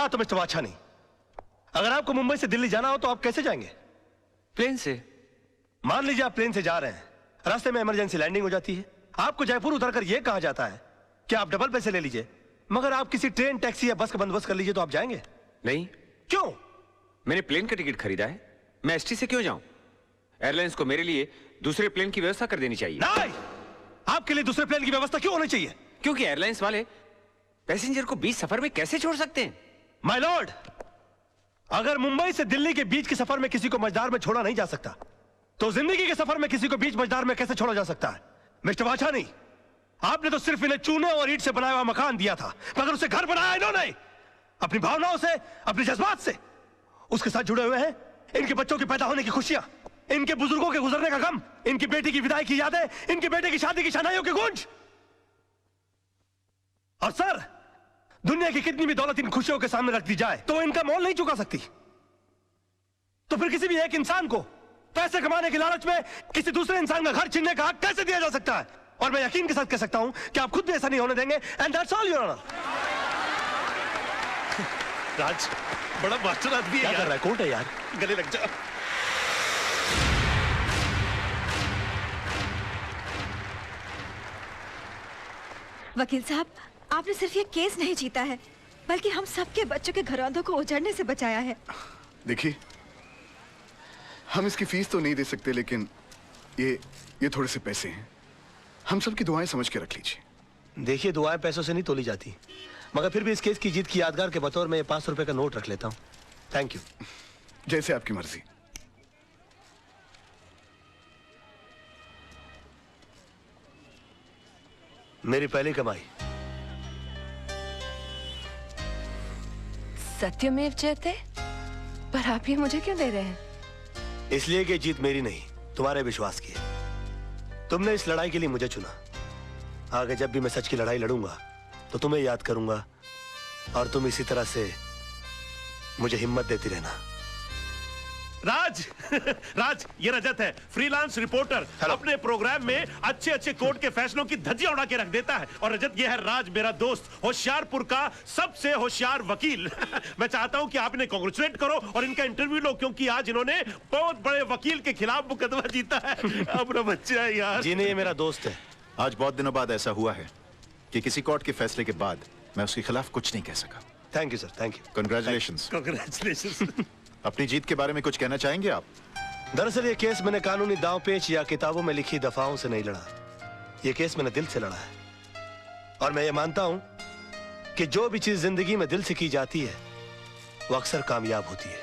हाँ तो मिस्टर वाछानी, अगर आपको मुंबई से दिल्ली जाना हो तो आप कैसे जाएंगे? प्लेन से। मान लीजिए आप प्लेन से जा रहे हैं, रास्ते में इमरजेंसी लैंडिंग हो जाती है, आपको जयपुर उतरकर यह कहा जाता है कि आप डबल पैसे ले लीजिए, मगर आप किसी ट्रेन, टैक्सी या बस का बंदोबस्त कर लीजिए, तो आप जाएंगे? नहीं। क्यों? मैंने प्लेन का टिकट खरीदा है, मैं एसटी से क्यों जाऊं? एयरलाइंस को मेरे लिए दूसरे प्लेन की व्यवस्था कर देनी चाहिए। नहीं, आपके लिए दूसरे प्लेन की व्यवस्था क्यों होनी चाहिए? क्योंकि एयरलाइंस वाले पैसेंजर को बीच सफर में कैसे छोड़ सकते हैं? माय लॉर्ड, अगर मुंबई से दिल्ली के बीच के सफर में किसी को मझदार में छोड़ा नहीं जा सकता, तो जिंदगी के सफर में किसी को बीच मझदार में कैसे छोड़ा जा सकता है? मिस्टर वाछानी, आपने तो सिर्फ इन्हें चूने और ईंट से बनाया हुआ मकान दिया था, मगर उसे घर बनाया इन्होंने अपनी भावनाओं से, अपने जज्बात से। उसके साथ जुड़े हुए हैं इनके बच्चों के पैदा होने की खुशियां, इनके बुजुर्गों के गुजरने का गम, इनकी बेटी की विदाई की यादें, इनके बेटे की शादी की शनाइयों की गूंज। और सर, दुनिया की कितनी भी दौलत इन खुशियों के सामने रख दी जाए तो इनका मोल नहीं चुका सकती। तो फिर किसी भी एक इंसान को पैसे कमाने की लालच में किसी दूसरे इंसान का घर छीनने का हक कैसे दिया जा सकता है? और मैं यकीन के साथ कह सकता हूं कि आप खुद भी ऐसा नहीं होने देंगे। And that's all your honour. Raj बड़ा मास्टर आदमी है। क्या कर रहा है? कोर्ट है यार, गले लग जा। वकील साहब, आपने सिर्फ ये केस नहीं जीता है, बल्कि हम सबके बच्चों के घरौंदों को उजड़ने से बचाया है। देखिए, हम इसकी फीस तो नहीं दे सकते, लेकिन ये थोड़े से पैसे हैं, हम सबकी दुआएं समझ के रख लीजिए। देखिए, दुआएं पैसों से नहीं तोली जाती, मगर फिर भी इस केस की जीत की यादगार के बतौर में 500 रुपए का नोट रख लेता हूँ। Thank you. जैसे आपकी मर्जी। मेरी पहली कमाई। सत्यमेव जयते, पर आप ये मुझे क्यों दे रहे हैं? इसलिए कि जीत मेरी नहीं, तुम्हारे विश्वास की है। तुमने इस लड़ाई के लिए मुझे चुना। आगे जब भी मैं सच की लड़ाई लड़ूंगा तो तुम्हें याद करूंगा, और तुम इसी तरह से मुझे हिम्मत देती रहना। राज राज, ये रजत है, फ्रीलांस रिपोर्टर। अपने प्रोग्राम में अच्छे अच्छे कोर्ट के फैसलों की धज्जियां उड़ा के रख देता है। और रजत, ये है राज, मेरा दोस्त, होशियारपुर का सबसे होशियार वकील। मैं चाहता हूं कि आप इन्हें कांग्रेचुलेट करो और इनका इंटरव्यू लो, क्योंकि आज इन्होंने बहुत बड़े वकील के खिलाफ मुकदमा जीता है। अपना बच्चा है यार। जी नहीं, ये मेरा दोस्त है। आज बहुत दिनों बाद ऐसा हुआ है कि किसी कोर्ट के फैसले के बाद मैं उसके खिलाफ कुछ नहीं कह सका। Thank you sir, thank you. Congratulations. Congratulation. अपनी जीत के बारे में कुछ कहना चाहेंगे आप? दरअसल ये केस मैंने कानूनी दांव पेच या किताबों में लिखी दफाओं से नहीं लड़ा। ये केस मैंने दिल से लड़ा है। और मैं ये मानता हूं कि जो भी चीज जिंदगी में दिल से की जाती है वो अक्सर कामयाब होती है।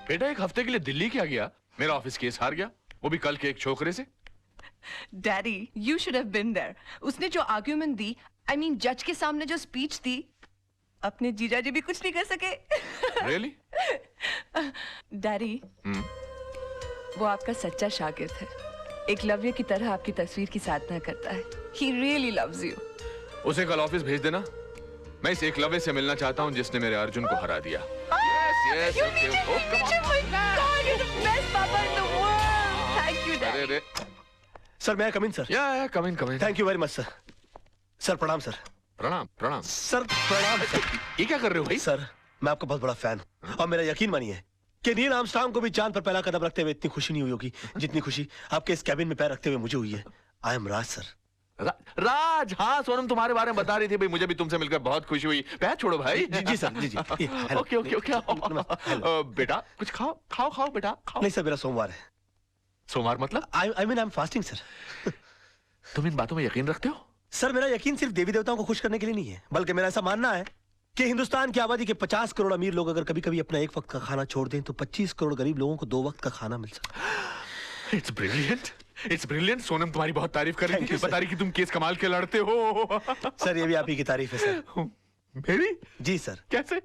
बेटा, एक हफ्ते के लिए दिल्ली क्या गया? मेरा ऑफिस केस हार गया, वो भी कल के एक छोकरे से। Daddy, you should have been there. उसने जो आर्ग्यूमेंट दी, I mean, जज के सामने जो स्पीच दी, अपने जीजा जी भी कुछ नहीं कर सके। Really? डैडी, वो आपका सच्चा शागिर्द है, एकलव्य की तरह आपकी तस्वीर की साधना करता है। He really loves you. उसे कल ऑफिस भेज देना। मैं इस एकलव्य से मिलना चाहता हूँ जिसने मेरे अर्जुन को हरा दिया। You need to meet him. My God, you're the best papa in the world. Thank you, Daddy. अरे सर, मैं कम इन सर? या come in. Thank you very much sir. Sir प्रणाम सर। प्रणाम सर, प्रणाम sir. ये क्या कर रहे हो भाई? सर, मैं आपका बहुत बड़ा फैन हूं, और मेरा यकीन मानिए कि नील आर्मस्ट्रांग को भी चांद पर पहला कदम रखते हुए इतनी खुशी नहीं हुई होगी जितनी खुशी आपके इस कैबिन में पैर रखते हुए मुझे हुई है। I M Raj sir. राज, हाँ, सोनम तुम्हारे बारे में बता रही थी भाई, मुझे भी तुमसे मिलकर बहुत खुशी हुई। पैर छोड़ो भाई। जी सर, जी। ओके। बेटा कुछ खाओ बेटा, खाओ। नहीं सर, मेरा सोमवार है। सोमवार मतलब? I am fasting sir. तुम इन बातों में यकीन रखते हो? सर, मेरा यकीन सिर्फ देवी देवताओं को खुश करने के लिए नहीं है, बल्कि मेरा ऐसा मानना है कि हिंदुस्तान की आबादी के 50 करोड़ अमीर लोग अगर कभी कभी अपना एक वक्त का खाना छोड़ दें तो 25 करोड़ गरीब लोगों को 2 वक्त का खाना मिल सकता है। It's brilliant. सोनम तुम्हारी बहुत तारीफ कर रही थी, बता रही कि तुम केस कमाल के लड़ते हो। सर, ये भी आप ही की तारीफ है सर। मेरी? जी सर। कैसे?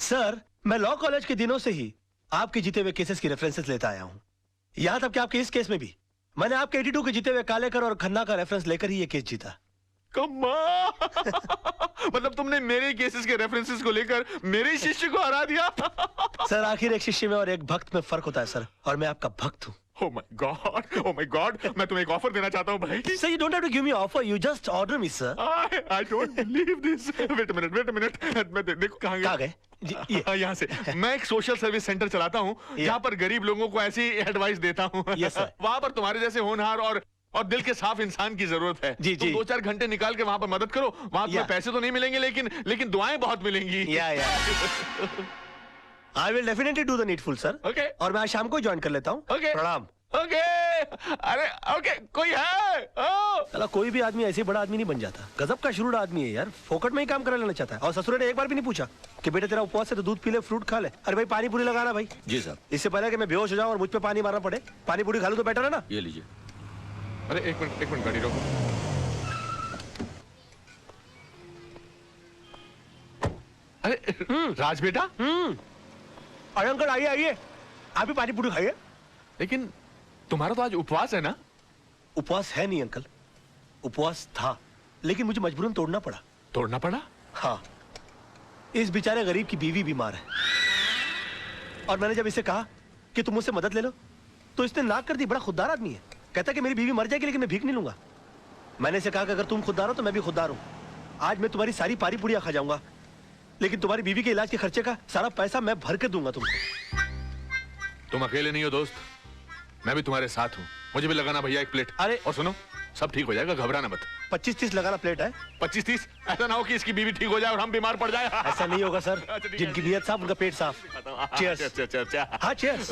सर, मैं लॉ कॉलेज के दिनों से ही आपके जीते हुए केसेस की रेफरेंसेस लेता आया हूँ। यहाँ तक कि आपके इस केस में भी मैंने आपके 82 के जीते हुए कालेकर और खन्ना का रेफरेंस लेकर ही ये केस जीता। मतलब तुमने मेरे केसेस के रेफरेंसेस को लेकर मेरे शिष्य को हरा दिया। सर, आखिर एक शिष्य में और एक भक्त में फर्क होता है सर, और मैं आपका भक्त हूँ। Oh my God, मैं तुम्हें एक ऑफर देना चाहता हूँ भाई। Sir, you don't have to give me offer. You just order me, sir. I don't believe this. Wait a minute. मैं देखो कहाँ गए? यहाँ से। मैं एक सोशल सर्विस सेंटर चलाता हूँ जहाँ पर गरीब लोगों को ऐसी एडवाइस देता हूँ। Yes, sir. वहाँ पर तुम्हारे जैसे होनहार और दिल के साफ इंसान की जरूरत है। जी। तुम 2-4 घंटे निकाल के वहाँ पर मदद करो। वहाँ तुम्हें पैसे तो नहीं मिलेंगे लेकिन दुआएं बहुत मिलेंगी। I will definitely do the needful, sir. Okay. और मैं आज शाम को ज्वाइन कर लेता हूँ। Okay. प्रणाम। ओके। अरे ओके, कोई है? साला कोई भी आदमी ऐसे बड़ा आदमी नहीं बन जाता। गजब का शुरू आदमी है यार, फोकट में ही काम करा लेना चाहता है। और ससुर ने एक बार भी नहीं पूछा कि बेटा तेरा उपवास है तो दूध पी ले, फ्रूट खा ले। अरे भाई पानी पूरी लगाना भाई। जी साहब। इससे पहले कि मैं बेहोश हो जाऊं और मुझ पे पानी मारना पड़े, पानी पूरी खा लूं तो बेटर है ना। ये लीजिए। अरे एक मिनट गाड़ी रोको। अरे राज बेटा। अरे अंकल आइए, आप भी पानी पूरी खाइए। लेकिन तुम्हारा तो आज उपवास है ना? उपवास है नहीं अंकल, उपवास था, लेकिन मुझे मजबूरन तोड़ना पड़ा। तोड़ना पड़ा? हाँ, इस बेचारे गरीब की बीवी बीमार है और मैंने जब इसे कहा कि तुम मुझसे मदद ले लो तो इसने नाक कर दी। बड़ा खुददार आदमी है, कहता कि मेरी बीवी मर जाएगी लेकिन मैं भीख नहीं लूंगा। मैंने इसे कहा कि अगर तुम खुददार हो तो मैं भी खुददार हूं। आज मैं तुम्हारी सारी पारी पुड़िया खा जाऊंगा, लेकिन तुम्हारी बीवी के इलाज के खर्चे का सारा पैसा मैं भर के दूंगा तुमको। तुम अकेले नहीं हो दोस्त, मैं भी तुम्हारे साथ हूँ। मुझे भी लगाना भैया एक प्लेट। अरे और सुनो, सब ठीक हो जाएगा, घबराना मत। 25-30 लगाना प्लेट है। 25-30? ऐसा ना हो कि इसकी बीवी ठीक हो जाए और हम बीमार पड़ जाए। ऐसा नहीं होगा सर, जिनकी नीयत साफ उनका पेट साफ। चीयर्स। अच्छा। हाँ चीयर्स।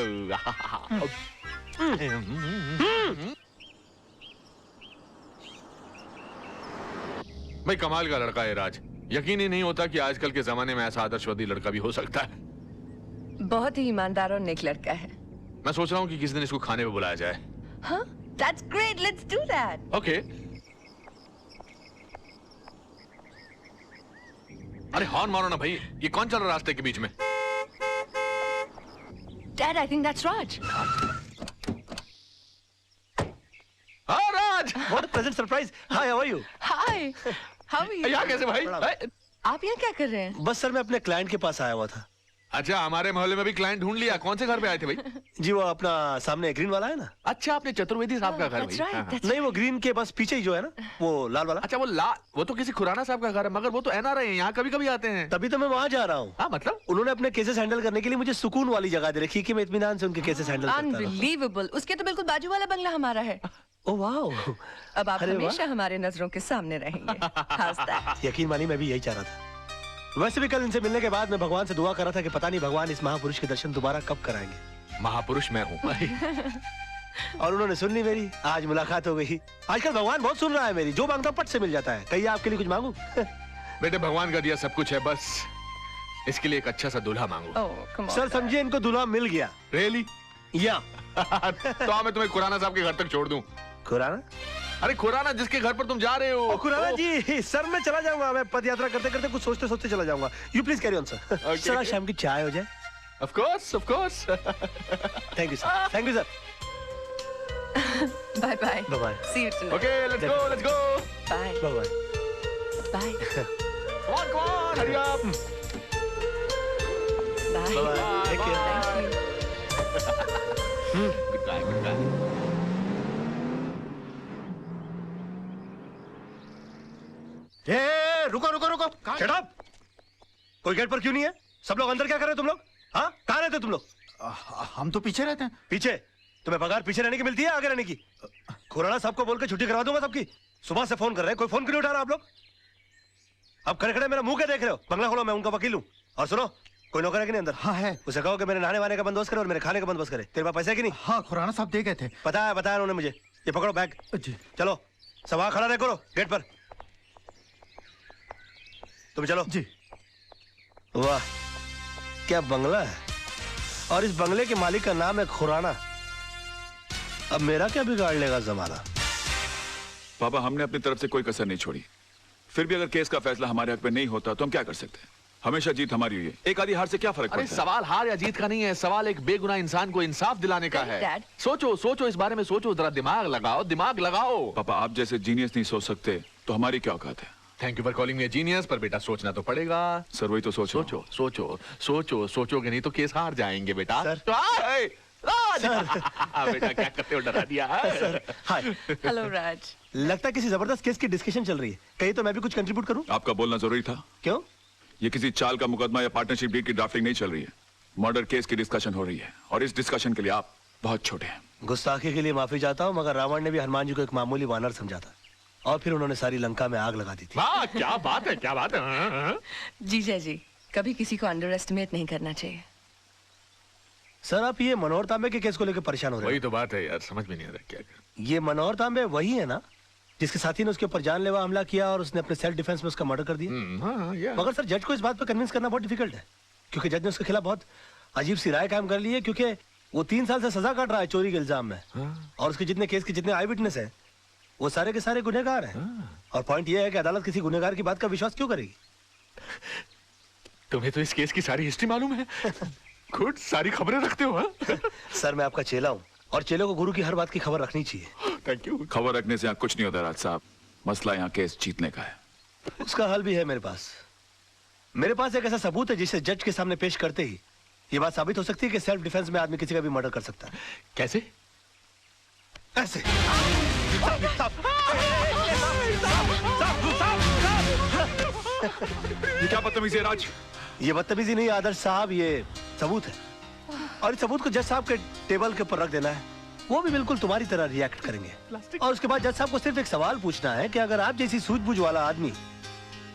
भाई कमाल का लड़का है राज। यकीन ही नहीं होता कि आजकल के जमाने में ऐसा आदर्शवादी लड़का भी हो सकता है। बहुत ही ईमानदार और नेक लड़का है। मैं सोच रहा हूँ कि किसी दिन इसको खाने पे बुलाया जाए। हाँ, that's great. Let's do that. Okay. अरे हॉर्न मारो ना भाई, ये कौन चल रहा है रास्ते के बीच में? Dad, I think that's Raj. हाँ राज। What a pleasant surprise. Hi, how are you? Hi. How are you? यहाँ कैसे भाई? आप यहाँ क्या कर रहे हैं? बस सर मैं अपने क्लाइंट के पास आया हुआ था। अच्छा, हमारे मोहल्ले में भी क्लाइंट ढूंढ लिया। कौन से घर पे आए थे भाई? जी वो अपना सामने ग्रीन वाला है ना। अच्छा, आपने चतुर्वेदी साहब का घर That's भाई? right. हाँ, हाँ। That's नहीं वो ग्रीन के बस पीछे ही जो है ना, वो लाल वाला। अच्छा वो तो किसी खुराना साहब का घर है, मगर वो तो एनआरआई हैं, यहाँ कभी कभी आते हैं। तभी तो मैं वहाँ जा रहा हूँ। हाँ मतलब? उन्होंने अपने केसेस हैंडल करने के लिए मुझे सुकून वाली जगह दे रखी कि मैं इत्मीनान से उनके केसेस हैंडल करता रहूं। Unbelievable. उसके तो बिल्कुल बाजू वाला बंगला हमारा है। Oh wow. अब आप अरे वाह। हमेशा हमारे नजरों के सामने रहेंगे। How's that? यकीन मानिए मैं भी यही चाह रहा था। वैसे भी कल इनसे मिलने के बाद मैं भगवान से दुआ कर रहा था कि पता नहीं भगवान इस महापुरुष के दर्शन दोबारा कब कराएंगे। महापुरुष मैं हूँ। और उन्होंने सुन ली मेरी, आज मुलाकात हो गई। आजकल भगवान बहुत सुन रहा है मेरी, जो मांगता हूं पट से मिल जाता है। कहिए आपके लिए कुछ मांगू? बेटे भगवान का दिया सब कुछ है, बस इसके लिए एक अच्छा सा दूल्हा मांगो। Oh, come on. सर समझिए इनको दूल्हा मिल गया। रियली? या तो मैं तुम्हें खुराना साहब के घर तक छोड़ दूं। खुराना? अरे खुराना जिसके घर पर तुम जा रहे हो। खुराना जी, सर मैं चला जाऊंगा। मैं पद यात्रा करते करते कुछ सोचते सोचते चला जाऊंगा। You please carry on sir. Sir आज शाम की चाय हो जाए। Of course of course. Thank you sir. Thank you sir. Bye bye. Bye bye. See you tonight. Okay let's go let's go. Bye. Bye bye. Bye. Come on hurry up. Bye. Bye bye. Take care. Thank you. Goodbye goodbye. रुको रुको रुको। Shut up. कोई gate पर क्यों नहीं है? सब लोग अंदर क्या कर रहे हो तुम लोग? हाँ कहाँ रहते हो तुम लोग? हम तो पीछे रहते हैं। पीछे? तुम्हें पगार पीछे रहने की मिलती है आगे रहने की? खुराना साहब को बोल के छुट्टी करवा दूंगा सबकी। सुबह से फोन कर रहे हैं, कोई फोन क्यों नहीं उठा रहा आप लोग? अब खड़े खड़े मेरा मुंह क्या देख रहे हो? बंगला खोलो, मैं उनका वकील हूँ। और सुनो, कोई नौकर है कि नहीं अंदर? हाँ है। उसे कहो कि मेरे नहाने वाने का बंदोबस्त करे और मेरे खाने का बंदोबस्त करे। तेरे पास पैसे है कि नहीं? हाँ खुराना साहब दे गए थे। बताया उन्होंने मुझे। ये पकड़ो बैग। जी। चलो सब वहां खड़ा रहे करो गेट पर। तुम चलो। जी। वाह क्या बंगला है, और इस बंगले के मालिक का नाम है खुराना। अब मेरा क्या बिगाड़ लेगा जमाना? पापा हमने अपनी तरफ से कोई कसर नहीं छोड़ी, फिर भी अगर केस का फैसला हमारे हक में नहीं होता तो हम क्या कर सकते हैं? हमेशा जीत हमारी हुई है, एक आधी हार से क्या फर्क अरे पड़ता है? सवाल हार या जीत का नहीं है, सवाल एक बेगुनाह इंसान को इंसाफ दिलाने का है। Dad. सोचो सोचो इस बारे में सोचो, जरा दिमाग लगाओ दिमाग लगाओ। पापा आप जैसे जीनियस नहीं सोच सकते तो हमारी क्या औकात है? Thank you for calling me genius, पर बेटा सोचना तो पड़ेगा। सर वही तो सोचो। सोचो सोचो सोचो, सोचोगे नहीं तो केस हार जाएंगे बेटा। सर। तो राज बेटा क्या करते हो, डरा दिया। हाय। हेलो राज। लगता है किसी जबरदस्त केस की डिस्कशन चल रही है, कहीं तो मैं भी कुछ कंट्रीब्यूट करूं। आपका बोलना जरूरी था। क्यों? ये किसी चाल का मुकदमा या पार्टनरशिप डील की ड्राफ्टिंग नहीं चल रही है, मर्डर केस की डिस्कशन हो रही है, और इस डिस्कशन के लिए आप बहुत छोटे हैं। गुस्ताखी के लिए माफी चाहता हूँ, मगर रावण ने भी हनुमान जी को एक मामूली वानर समझा था, और फिर उन्होंने सारी लंका में आग लगा दी थी। वाह क्या बात है, क्या बात है। जीजा जी, कभी किसी को अंडर एस्टिमेट नहीं करना चाहिए। सर आप ये मनोहर तांबे के केस को लेकर परेशान हो रहे वही हैं। तो बात है यार, समझ में नहीं आ रहा क्या कर। ये मनोहर तांबे वही है ना जिसके साथी ने उसके ऊपर जानलेवा हमला किया और उसने अपने सेल्फ डिफेंस में उसका मर्डर कर दिया। हाँ या मगर सर जज को इस बात पर कन्विंस करना बहुत डिफिकल्ट है, क्योंकि जज ने उसके खिलाफ बहुत अजीब सी राय कायम कर ली है, क्योंकि वो 3 साल से सजा काट रहा है चोरी के इल्जाम में। और उसके जितने केस के जितने आई विटनेस है वो सारे के सारे गुनहगार हैं। और पॉइंट ये है कि अदालत किसी गुनहगार की बात का विश्वास क्यों करेगी। तुम्हें तो इस केस की सारी हिस्ट्री मालूम है। गुड, सारी खबरें रखते हो। हाँ? सर मैं आपका चेला हूँ, और चेलों को गुरु की हर बात की खबर रखनी चाहिए। Thank you. खबर रखने से यहाँ कुछ नहीं होता राज साहब, मसला यहाँ केस जीतने का है। उसका हल भी है मेरे पास। मेरे पास एक ऐसा सबूत है जिसे जज के सामने पेश करते ही ये बात साबित हो सकती है कि सेल्फ डिफेंस में आदमी किसी का भी मर्डर कर सकता है। कैसे? ऐसे। ये क्या बदतमीजी है राज? ये बदतमीजी नहीं आदर्श साहब, ये सबूत है, और इस सबूत को जज साहब के टेबल के ऊपर रख देना है। वो भी बिल्कुल तुम्हारी तरह रिएक्ट करेंगे, और उसके बाद जज साहब को सिर्फ एक सवाल पूछना है कि अगर आप जैसी सूझबूझ वाला आदमी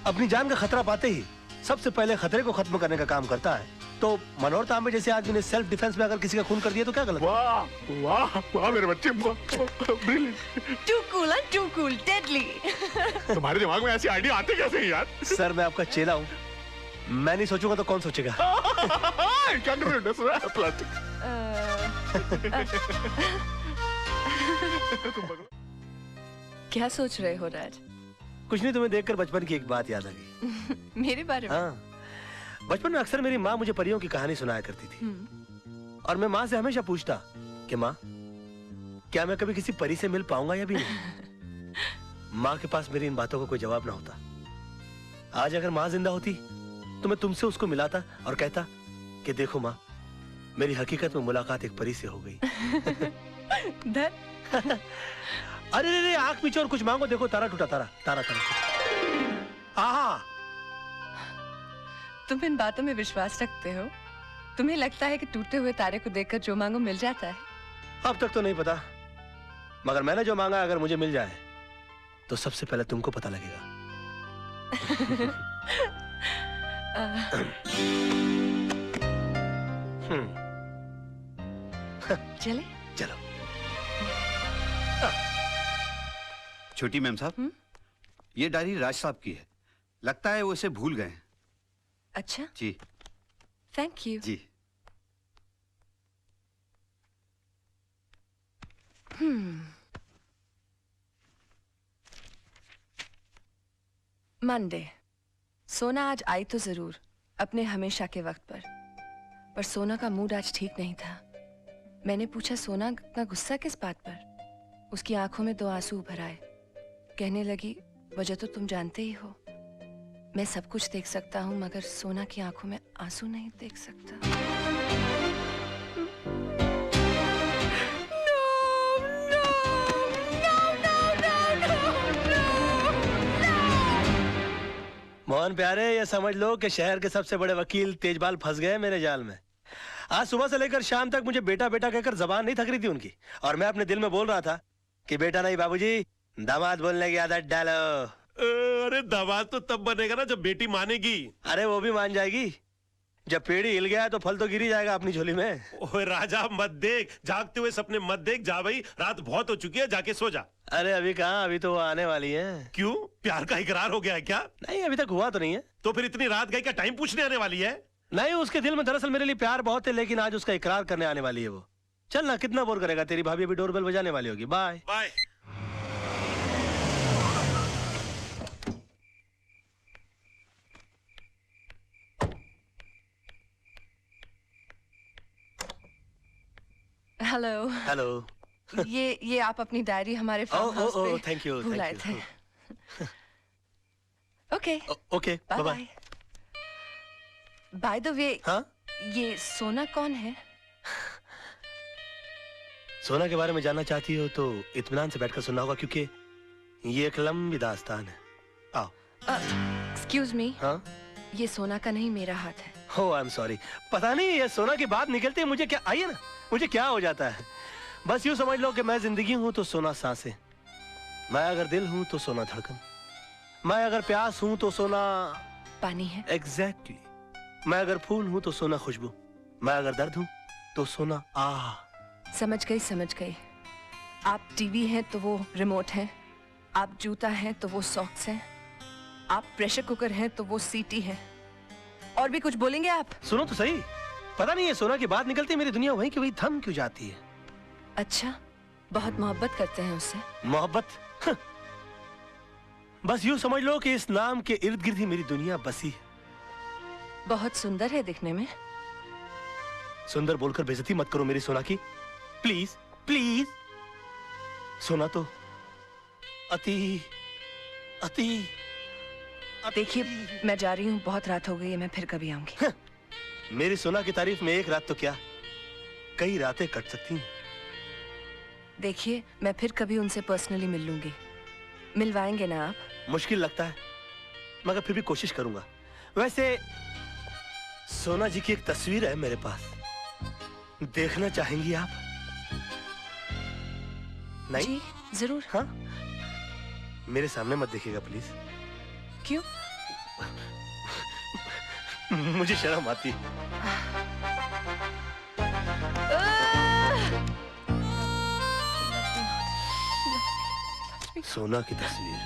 अपनी जान का खतरा पाते ही सबसे पहले खतरे को खत्म करने का काम करता है, तो मनोहर तांबे जैसे आदमी ने सेल्फ डिफेंस में अगर किसी का खून कर दिया तो क्या गलत? वाह वाह वाह मेरे बच्चे, brilliant. Too cool and too cool, deadly. तुम्हारे दिमाग में ऐसी आइडिया आते कैसे हैं यार? सर मैं आपका चेला हूँ, मैं नहीं सोचूंगा तो कौन सोचेगा। क्या सोच रहे हो राज? कुछ नहीं, तुम्हें देखकर बचपन की एक बात याद आ गई। मेरे बारे में? हाँ, बचपन में अक्सर मेरी माँ मुझे परियों की कहानी सुनाया करती थी, और मैं माँ से हमेशा पूछता कि माँ क्या मैं कभी किसी परी से मिल पाऊंगा या भी नहीं। माँ के पास मेरी इन बातों का कोई जवाब ना होता। आज अगर माँ जिंदा होती तो मैं तुमसे उसको मिलाता और कहता कि देखो माँ, मेरी हकीकत में मुलाकात एक परी से हो गई। अरे रे रे, आंख मीचो और कुछ मांगो, देखो तारा टूटा, तारा तारा तारा। आहा, तुम इन बातों में विश्वास रखते हो? तुम्हें लगता है कि टूटे हुए तारे को देखकर जो मांगो मिल जाता है? अब तक तो नहीं पता, मगर मैंने जो मांगा अगर मुझे मिल जाए तो सबसे पहले तुमको पता लगेगा। चले? चलो। छोटी मैम साहब, ये डायरी राज साहब की है, लगता है वो इसे भूल गए हैं। अच्छा जी। Thank you. जी। मंडे। सोना आज आई तो जरूर अपने हमेशा के वक्त पर सोना का मूड आज ठीक नहीं था। मैंने पूछा सोना इतना गुस्सा किस बात पर? उसकी आंखों में 2 आंसू उभर आए। कहने लगी वजह तो तुम जानते ही हो, मैं सब कुछ देख सकता हूँ मगर सोना की आंखों में आंसू नहीं देख सकता। मोहन प्यारे, ये समझ लो कि शहर के सबसे बड़े वकील तेजपाल फंस गए मेरे जाल में। आज सुबह से लेकर शाम तक मुझे बेटा बेटा कहकर जबान नहीं थक रही थी उनकी, और मैं अपने दिल में बोल रहा था कि बेटा नहीं बाबूजी, दामाद बोलने की आदत डालो। अरे दामाद तो तब बनेगा ना जब बेटी मानेगी। अरे वो भी मान जाएगी, जब पेड़ हिल गया तो फल तो गिर ही जाएगा अपनी झोली में। ओए राजा मत देख, जागते हुए सपने मत देख। जा भाई, रात बहुत हो चुकी है, जाके सो जा। अरे अभी कहाँ, अभी तो वो आने वाली है। क्यों, प्यार का इकरार हो गया है क्या? नहीं, अभी तक हुआ तो नहीं है। तो फिर इतनी रात गई का टाइम पूछने आने वाली है? नहीं, उसके दिल में दरअसल मेरे लिए प्यार बहुत है, लेकिन आज उसका इकरार करने आने वाली है वो। चल ना, कितना बोर करेगा, तेरी भाभी अभी डोरबेल बजाने वाली होगी। Bye bye. हेलो। हेलो। ये आप अपनी डायरी हमारे फार्म हाउस पे थैंक यू, भूल आए थे। Okay okay, bye bye. By the way, हाँ, ये सोना कौन है? सोना के बारे में जानना चाहती हो तो इत्मीनान से बैठकर सुनना होगा, क्योंकि ये एक लंबी दास्तान है। आओ। Excuse me. हाँ? ये सोना का नहीं, मेरा हाथ है। हो, आई एम सॉरी। पता नहीं ये सोना की बात निकलती है मुझे क्या, आइए ना, मुझे क्या हो जाता है। बस यूं समझ लो कि मैं जिंदगी हूं तो सोना सांसें, मैं अगर दिल हूं तो सोना धड़कन, मैं अगर प्यास हूं तो सोना पानी है। एग्जैक्टली। मैं अगर फूल हूं तो सोना खुशबू, मैं अगर दर्द हूं तो सोना आह। समझ गई, समझ गई। आप टीवी हैं तो वो रिमोट है, आप जूता हैं तो वो सॉक्स हैं, आप प्रेशर कुकर हैं तो वो सीटी है। और भी कुछ बोलेंगे आप? सुनो तो सही, पता नहीं ये सोना की बात निकलती है मेरी दुनिया वहीं की वहीं थम क्यों जाती है। अच्छा, बहुत मोहब्बत करते हैं उससे? मोहब्बत? बस यूं समझ लो कि इस नाम के इर्द गिर्द ही मेरी दुनिया बसी है। बहुत सुंदर है दिखने में। सुंदर बोलकर बेइज्जती मत करो मेरी सोना की, प्लीज प्लीज। सोना तो अति अति देखिए, मैं जा रही हूँ, बहुत रात हो गई है, मैं फिर कभी आऊंगी। मेरी सोना की तारीफ में एक रात तो क्या, कई रातें कट सकती हैं। देखिए, मैं फिर कभी उनसे पर्सनली मिल लूंगी। मिलवाएंगे ना आप? मुश्किल लगता है मगर फिर भी कोशिश करूंगा। वैसे सोना जी की एक तस्वीर है मेरे पास, देखना चाहेंगी आप? नहीं? जी जरूर। हाँ, मेरे सामने मत देखिएगा प्लीज। क्यों? मुझे शर्म आती है। सोना की तस्वीर,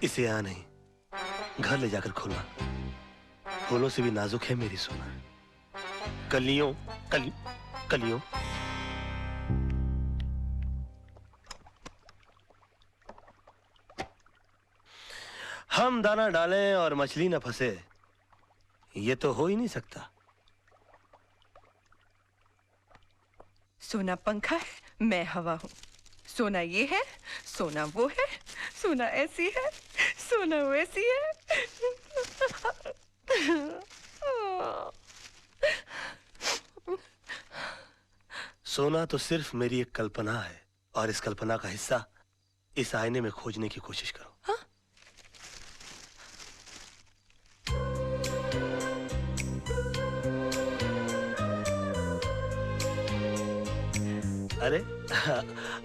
इसे यहाँ नहीं, घर ले जाकर खोलना। फूलों से भी नाजुक है मेरी सोना, कलियों कलियों। हम दाना डालें और मछली न फंसे, ये तो हो ही नहीं सकता। सोना पंखा है, मैं हवा हूँ। सोना ये है, सोना वो है, सोना ऐसी है, सोना वैसी है। सोना तो सिर्फ मेरी एक कल्पना है, और इस कल्पना का हिस्सा इस आईने में खोजने की कोशिश करो। हाँ? अरे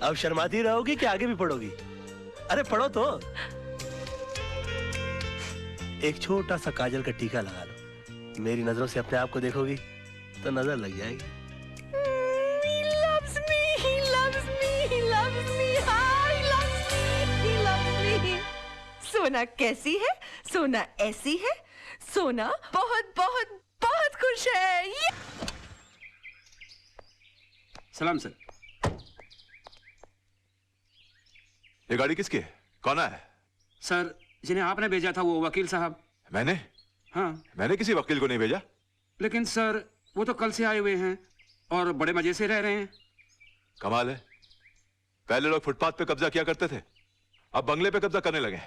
अब शर्माती रहोगी कि आगे भी पढ़ोगी? अरे पढ़ो तो। एक छोटा सा काजल का टीका लगा लो, मेरी नजरों से अपने आप को देखोगी तो नजर लग जाएगी। He loves me, he loves me, he loves me, he loves me, he loves me. सोना कैसी है? सोना ऐसी है, सोना बहुत बहुत बहुत खुश है। सलाम सर। ये गाड़ी किसकी है? कौन है? सर, जिन्हें आपने भेजा था वो वकील साहब। मैंने? हाँ। मैंने किसी वकील को नहीं भेजा। लेकिन सर, वो तो कल से आए हुए हैं और बड़े मजे से रह रहे हैं। कमाल है, पहले लोग फुटपाथ पे कब्जा किया करते थे, अब बंगले पे कब्जा करने लगे।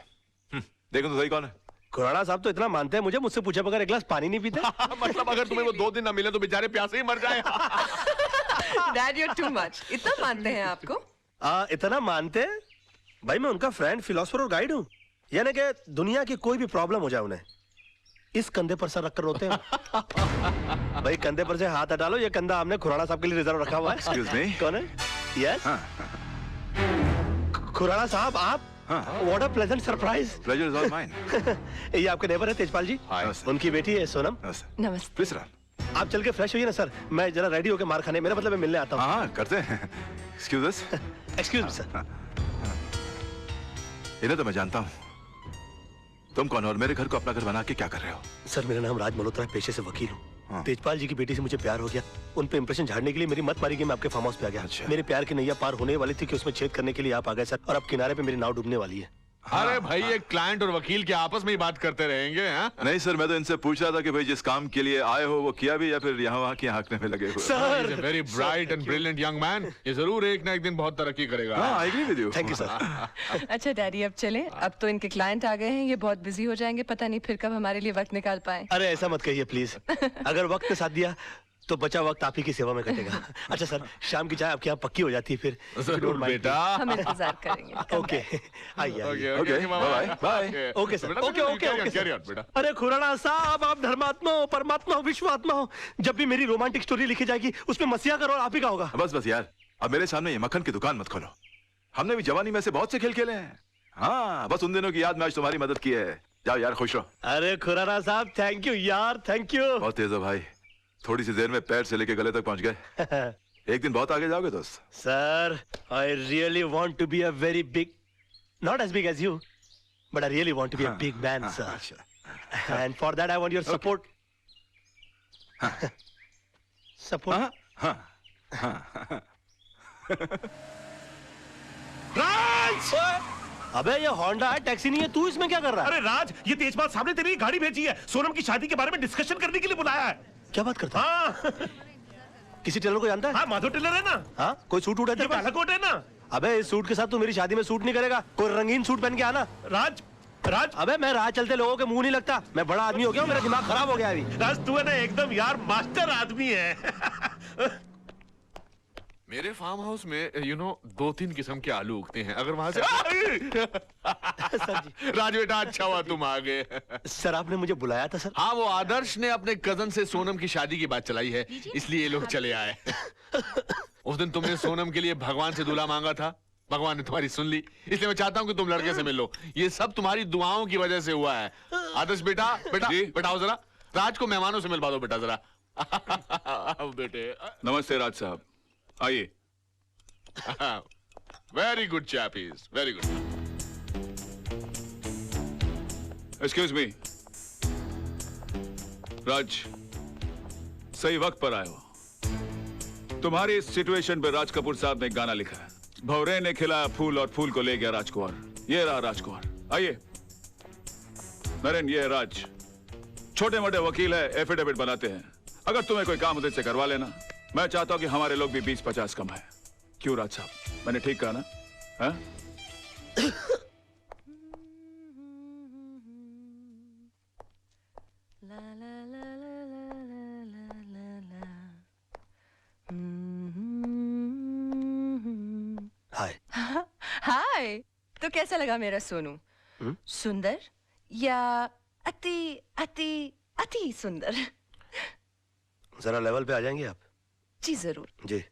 देखो तो सही कौन है। खुराना साहब तो इतना मानते हैं मुझे, मुझसे पूछे बगैर एक गिलास पानी नहीं पीते। मतलब अगर तुम्हें वो 2 दिन ना मिले तो बेचारे प्यासे ही मर जाए। Dad, you're too much. इतना मानते हैं आपको? इतना मानते हैं? भाई मैं उनका फ्रेंड, फिलोसफर और गाइड हूँ। यानी कि दुनिया की कोई भी प्रॉब्लम हो जाए उन्हें इस कंधे पर सर रखकर रोते हैं। भाई कंधे पर से हाथ हटा लो, ये कंधा हमने खुराना साहब के लिए रिजर्व रखा हुआ है। Excuse me? कौन है? यस खुराना साहब, आप? What a pleasant surprise. Pleasure is all mine. ये आपके नेबर है तेजपाल जी। उनकी बेटी है सोनम। नमस्ते। Please sir. आप चल के फ्रेश होइए ना सर, मैं जरा रेडी होके मार खाने, मेरा मतलब मैं मिलने आता हूँ। हाँ करते हैं। Excuse us. Excuse me sir. इन्हें तो मैं जानता हूँ। तुम कौन हो और मेरे घर को अपना घर बना के क्या कर रहे हो? सर मेरा नाम राज मल्होत्रा है, पेशे से वकील हूँ। तेजपाल जी की बेटी से मुझे प्यार हो गया, उन पे इंप्रेशन झाड़ने के लिए मेरी मत मारी गई, मैं आपके फार्म हाउस पे आ गया। मेरे प्यार की नैया पार होने वाली थी कि उसमें छेद करने के लिए आप आ गए सर, और अब किनारे पे मेरी नाव डूबने वाली है। अरे भाई, एक क्लाइंट और वकील के आपस में ही बात करते रहेंगे। हाँ? नहीं सर, मैं तो इनसे पूछ रहा था कि भाई जिस काम के लिए आए हो वो किया भी या फिर यहाँ वहाँ की हाँकने में लगे हुए? Sir, very bright and brilliant young man, ये जरूर एक ना एक दिन बहुत तरक्की करेगा। I agree with you. Thank you sir. अच्छा डैडी, अब चलें? अब तो इनके क्लाइंट आ गए हैं, ये बहुत बिजी हो जाएंगे, पता नहीं फिर कब हमारे लिए वक्त निकाल पाए। अरे ऐसा मत कहिए प्लीज। अगर वक्त ने साथ दिया तो बचा वक्त आप ही की सेवा में कटेगा। अच्छा सर, शाम की चाय आपके यहाँ पक्की हो जाती है फिर? जरूर बेटा। हम इंतजार करेंगे। ओके, आइए ओके आइए। Bye bye. Okay sir, okay okay okay carry sir. On बेटा। अरे खुराना साहब, आप धर्मात्मा हो, परमात्मा हो, विश्वात्मा हो। जब भी मेरी रोमांटिक स्टोरी लिखी जाएगी उसमें मसीहा का रोल आप ही का होगा। बस बस यार, अब मेरे सामने ये मक्खन की दुकान मत खोलो। हमने भी जवानी में से बहुत से खेल खेले हैं। हाँ, बस उन दिनों की याद में आज तुम्हारी मदद की है। जाओ यार, खुश रहो। अरे खुराना साहब, थैंक यू यार, थैंक यू। बहुत तेज हो भाई, थोड़ी सी देर में पैर से लेके गले तक पहुंच गए। एक दिन बहुत आगे जाओगे दोस्त। Sir, I really want to be a very big, not as big as you, but I really want to be a big man sir, and for that I want your support. Support? Raj! अबे ये Honda है, taxi नहीं है, तू इसमें क्या कर रहा है? अरे राज, ये तेजपाल साहब ने तेरी गाड़ी भेजी है, सोनम की शादी के बारे में डिस्कशन करने के लिए बुलाया है। क्या बात करता है? हाँ किसी टेलर को जानता है? हाँ, माधव टेलर है ना। हाँ, कोई सूट उठा ये काला कोट है ना। अबे इस सूट के साथ तू मेरी शादी में सूट नहीं करेगा, कोई रंगीन सूट पहन के आना। राज, राज, अबे मैं राह चलते लोगों के मुंह नहीं लगता, मैं बड़ा आदमी हो गया हूँ, मेरा दिमाग खराब हो गया अभी। राज, तू है ना एकदम यार मास्टर आदमी है। मेरे फार्म हाउस में 2-3 किस्म के आलू उगते हैं। अगर वहां से सर जी। राज बेटा, अच्छा हुआ तुम आ गए। सर आपने मुझे बुलाया था सर? हाँ, वो आदर्श ने अपने कजन से सोनम की शादी की बात चलाई है, इसलिए ये लोग चले आए। उस दिन तुमने सोनम के लिए भगवान से दूल्हा मांगा था, भगवान ने तुम्हारी सुन ली, इसलिए मैं चाहता हूँ कि तुम लड़के से मिलो। ये सब तुम्हारी दुआओं की वजह से हुआ है। आदर्श बेटा, बेटा आओ जरा, राज को मेहमानों से मिलवा दो बेटा जरा। बेटे। नमस्ते राज साहब, आइए। Very good chappies, very good. Excuse me Raj, सही वक्त पर आए हो। तुम्हारी इस सिचुएशन पे राज कपूर साहब ने गाना लिखा है, भंवरे ने खिलाया फूल और फूल को ले गया राजकुमार। ये रहा राजकुमार। आइए नरेन, ये है राज, छोटे मोटे वकील है, एफिडेविट बनाते हैं। अगर तुम्हें कोई काम उधर से करवा लेना। मैं चाहता हूं कि हमारे लोग भी 20-50 कम है। क्यों राज साहब, मैंने ठीक कहा ना? हाँ? हाय। हाय, तो कैसा लगा मेरा सोनू? सुंदर या अति अति अति सुंदर? जरा लेवल पे आ जाएंगे आप? जी जरूर। जी।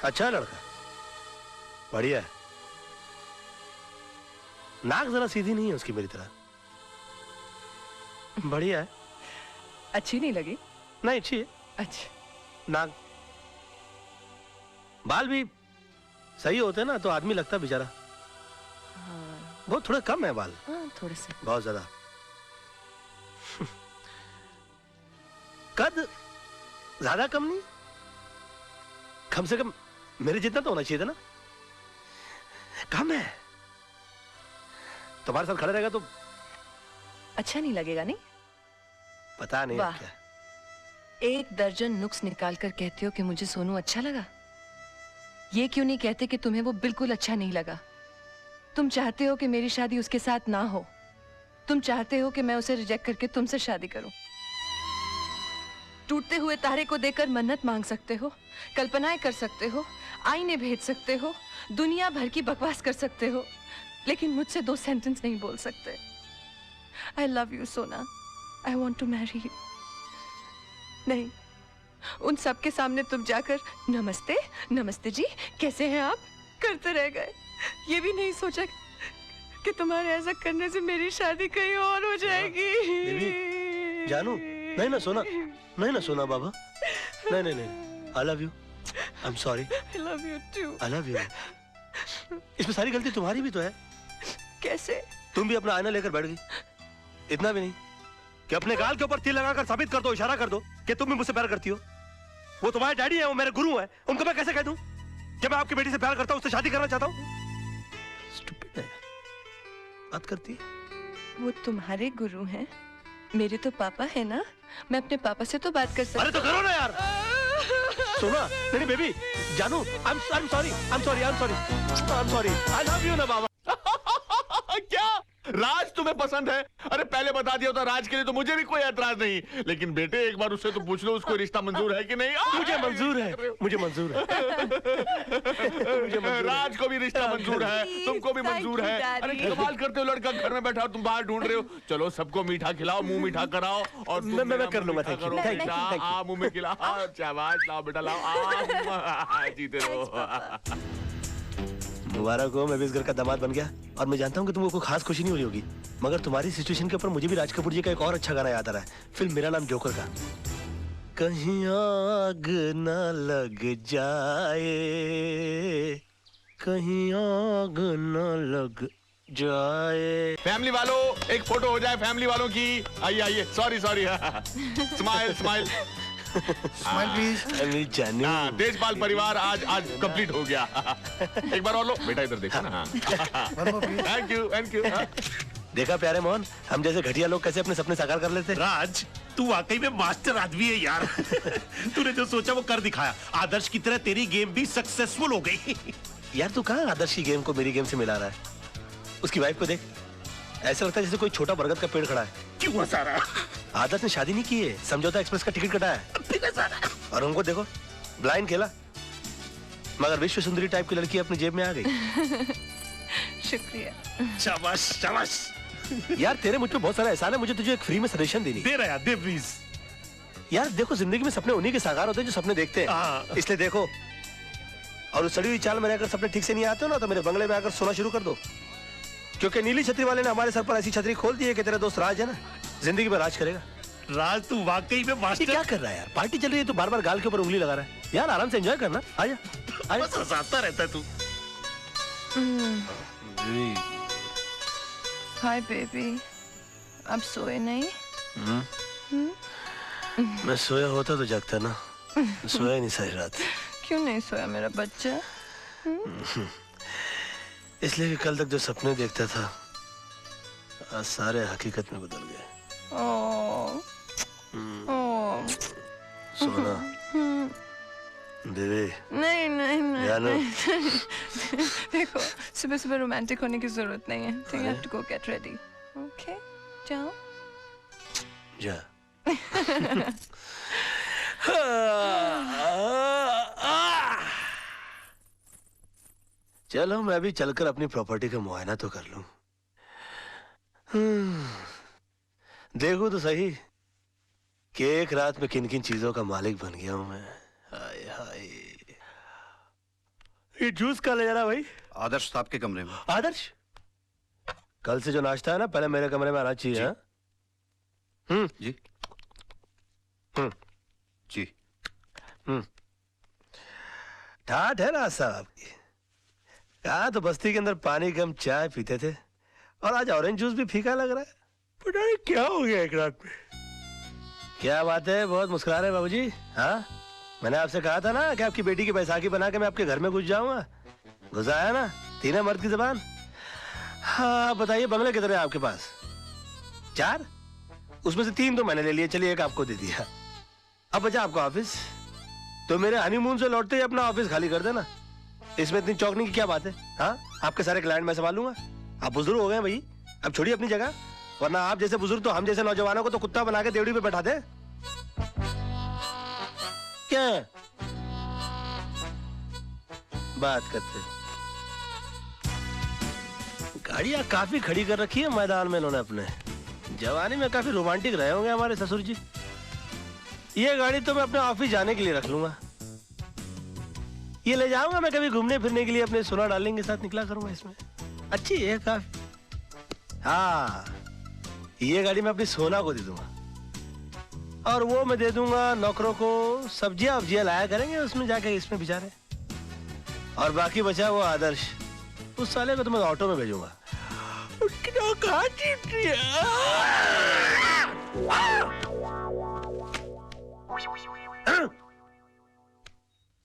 अच्छा लड़का, बढ़िया है। नाक जरा सीधी नहीं है उसकी मेरी तरह। बढ़िया है। अच्छी नहीं लगी? नहीं, अच्छी है। अच्छा। नाक, बाल भी सही होते ना तो आदमी लगता बेचारा। हाँ। बहुत थोड़े कम है बाल। हाँ, थोड़े से। बहुत ज्यादा। कद ज्यादा कम नहीं, कम से कम मेरे जितना तो होना चाहिए था ना। कम है। तुम्हारे साथ खड़े रहेगा तो अच्छा नहीं लगेगा? नहीं, पता नहीं वाह। क्या। 1 दर्जन नुक्स निकाल कर कहते हो कि मुझे सोनू अच्छा लगा। ये क्यों नहीं कहते कि तुम्हें वो बिल्कुल अच्छा नहीं लगा? तुम चाहते हो कि मेरी शादी उसके साथ ना हो। तुम चाहते हो कि मैं उसे रिजेक्ट करके तुमसे शादी करूं। टूटते हुए तारे को देखकर मन्नत मांग सकते हो, कल्पनाएं कर सकते हो, आईने भेज सकते हो, दुनिया भर की बकवास कर सकते हो, लेकिन मुझसे 2 सेंटेंस नहीं बोल सकते। आई love you Sona, I want to marry you. नहीं, उन सब के सामने तुम जाकर नमस्ते नमस्ते जी, कैसे हैं आप करते रह गए। ये भी नहीं सोचा कि तुम्हारे ऐसा करने से मेरी शादी कहीं और हो जाएगी। बेबी, जानू, नहीं ना सोना, नहीं ना सोना बाबा, नहीं नहीं नहीं, I love you, I am sorry, I love you too, I love you. इसमें सारी गलती तुम्हारी भी तो है। कैसे? तुम भी अपना आईना लेकर बैठ गई। इतना भी नहीं कि अपने गाल के ऊपर तिल लगाकर साबित कर दो, इशारा कर दो कि तुम भी मुझसे प्यार करती हो। वो तुम्हारे डैडी है, वो मेरे गुरु हैं, उनको मैं कैसे कह दूं कि मैं आपकी बेटी से प्यार करता हूं, उससे शादी करना चाहता हूं? स्टूपिड है, बात करती है। वो तुम्हारे गुरु हैं, मेरे तो पापा है ना, मैं अपने पापा से तो बात कर सकती। अरे तो करो ना यार। सुना, नहीं बेबी, जानू, I'm sorry, I love you ना बाबा। क्या राज, तुम तुम्हें पसंद है? अरे पहले बता दिया होता राज के लिए तो मुझे भी कोई एतराज नहीं, लेकिन बेटे एक बार उससे तो पूछ लो उसको रिश्ता मंजूर है कि नहीं। मुझे मंजूर है, मुझे मंजूर है। राज को भी रिश्ता मंजूर है, तुमको भी मंजूर है। अरे कमाल करते हो, लड़का घर में बैठा तुम बाहर ढूंढ रहे हो। चलो सबको मीठा खिलाओ, मुंह मीठा कराओ। और मैं कर लूंगा। थैंक यू, मुंह में खिलाओ, शाबाश, लाओ बेटा लाओ, जीते रहो। मुबारक हो, मैं भी इस घर का दामाद बन गया। और मैं जानता हूँ कि तुमको कोई खास खुशी नहीं हो रही होगी, मगर तुम्हारी सिचुएशन के ऊपर मुझे भी राज कपूर जी का एक और अच्छा गाना याद आ रहा है, फिल्म मेरा नाम जोकर का। कहीं आग न लग जाए, कहीं आग न लग जाए। फैमिली वालों एक फोटो हो जाए, फैमिली वालों की। आइए आइए, sorry sorry. Smile smile smile please. Deshpal परिवार आज कंप्लीट हो गया। एक बार और लो बेटा, इधर देखो ना। Thank you thank you. देखा प्यारे मोहन, हम जैसे घटिया लोग कैसे अपने सपने साकार कर लेते। राज तू वाकई में मास्टर आदमी है यार। तूने जो सोचा वो कर दिखाया। आदर्श की तरह तेरी गेम भी सक्सेसफुल हो गई। यार तू कहाँ आदर्श की गेम को मेरी गेम से मिला रहा है? उसकी वाइफ को देख, ऐसा लगता है जैसे कोई छोटा बरगद का पेड़ खड़ा है। क्यों सारा? आदर्श ने शादी नहीं की है, समझौता एक्सप्रेस का टिकट कटा है। और उनको देखो, ब्लाइंड खेला, मगर विश्व सुंदरी टाइप की लड़की अपनी जेब में आ गई। शुक्रिया। शाबाश शाबाश। यार तेरे मुझ पे बहुत सारा एहसान है, मुझे तुझे एक फ्री में सजेशन देनी। दे रहा दे प्लीज। यार देखो, जिंदगी में सपने उन्हीं के साकार होते हैं जो सपने देखते हैं, इसलिए देखो। और उस सड़ी हुई चाल में रहकर सपने ठीक से नहीं आते हो ना, तो मेरे बंगले में आकर सोना शुरू कर दो, क्योंकि नीली छतरी वाले ने हमारे सर पर ऐसी छतरी खोल दी है कि तेरा दोस्त राज है ना, जिंदगी में राज करेगा। राज तू वाकई में मास्टर। क्या कर रहा है यार? पार्टी चल रही है तो बार बार गाल के ऊपर उंगली लगा रहा है। यार आराम से एंजॉय करना, आजा। बस हंसाता रहता है तू। हाय बेबी, अब सोए नहीं? मैं सोया होता तो जगता ना, सोया नहीं सारी रात। क्यों नहीं सोया मेरा बच्चा? इसलिए कि कल तक जो सपने देखता था आज सारे हकीकत में बदल गए। सोना बेबी। नहीं नहीं नहीं, जानू। देखो सुबह सुबह रोमांटिक होने की जरूरत नहीं है। ठीक है, to go get ready. Okay जाओ जा। चलो मैं भी चलकर अपनी प्रॉपर्टी का मुआयना तो कर लूं। देखो तो सही कि एक रात में किन किन चीजों का मालिक बन गया हूं मैं। हाय हाय। ये जूस कहाँ ले जा रहा भाई? आदर्श साहब के कमरे में। आदर्श, कल से जो नाश्ता है ना पहले मेरे कमरे में आना चाहिए। हाँ? जी जी। ठाठ है ना साहब? कहा तो बस्ती के अंदर पानी कम चाय पीते थे और आज ऑरेंज जूस भी फीका लग रहा है। पता नहीं क्या हो गया एक रात में। क्या बात है, बहुत मुस्कुरा रहे बाबूजी। हाँ, मैंने आपसे कहा था ना कि आपकी बेटी की बैसाखी बना के मैं आपके घर में घुस जाऊंगा। घुस आया ना, तीन मर्द की जबान। हाँ बताइए, बंगले कितने हैं आपके पास? 4? उसमें से 3 तो मैंने ले लिए, चलिए एक आपको दे दिया। अब बचा आपका ऑफिस, तो मेरे हनीमून से लौटते ही अपना ऑफिस खाली कर देना। इसमें इतनी चौंकने की क्या बात है? हाँ, आपके सारे क्लाइंट मैं संभाल लूंगा। आप बुजुर्ग हो गए भाई, अब छोड़िए अपनी जगह, वरना आप जैसे बुजुर्ग तो हम जैसे नौजवानों को तो कुत्ता बना के देवड़ी पे बैठा दे। क्या बात करते? गाड़ियां काफी खड़ी कर रखी है मैदान में इन्होंने अपने। जवानी में काफी रोमांटिक रहे होंगे हमारे ससुर जी। ये गाड़ी तो मैं अपने ऑफिस जाने के लिए रख लूंगा। ये ले जाऊंगा मैं कभी घूमने फिरने के लिए, अपने सोना डालेंगे साथ निकला करूंगा इसमें। अच्छी है काफी। हाँ, ये गाड़ी मैं अपनी सोना को दे दूंगा और वो मैं दे दूंगा नौकरों को। सब्जियां वब्जियां लाया करेंगे उसमें जाके, इसमें बेचारे। और बाकी बचा वो आदर्श, उस साले को तो मैं ऑटो में भेजूंगा।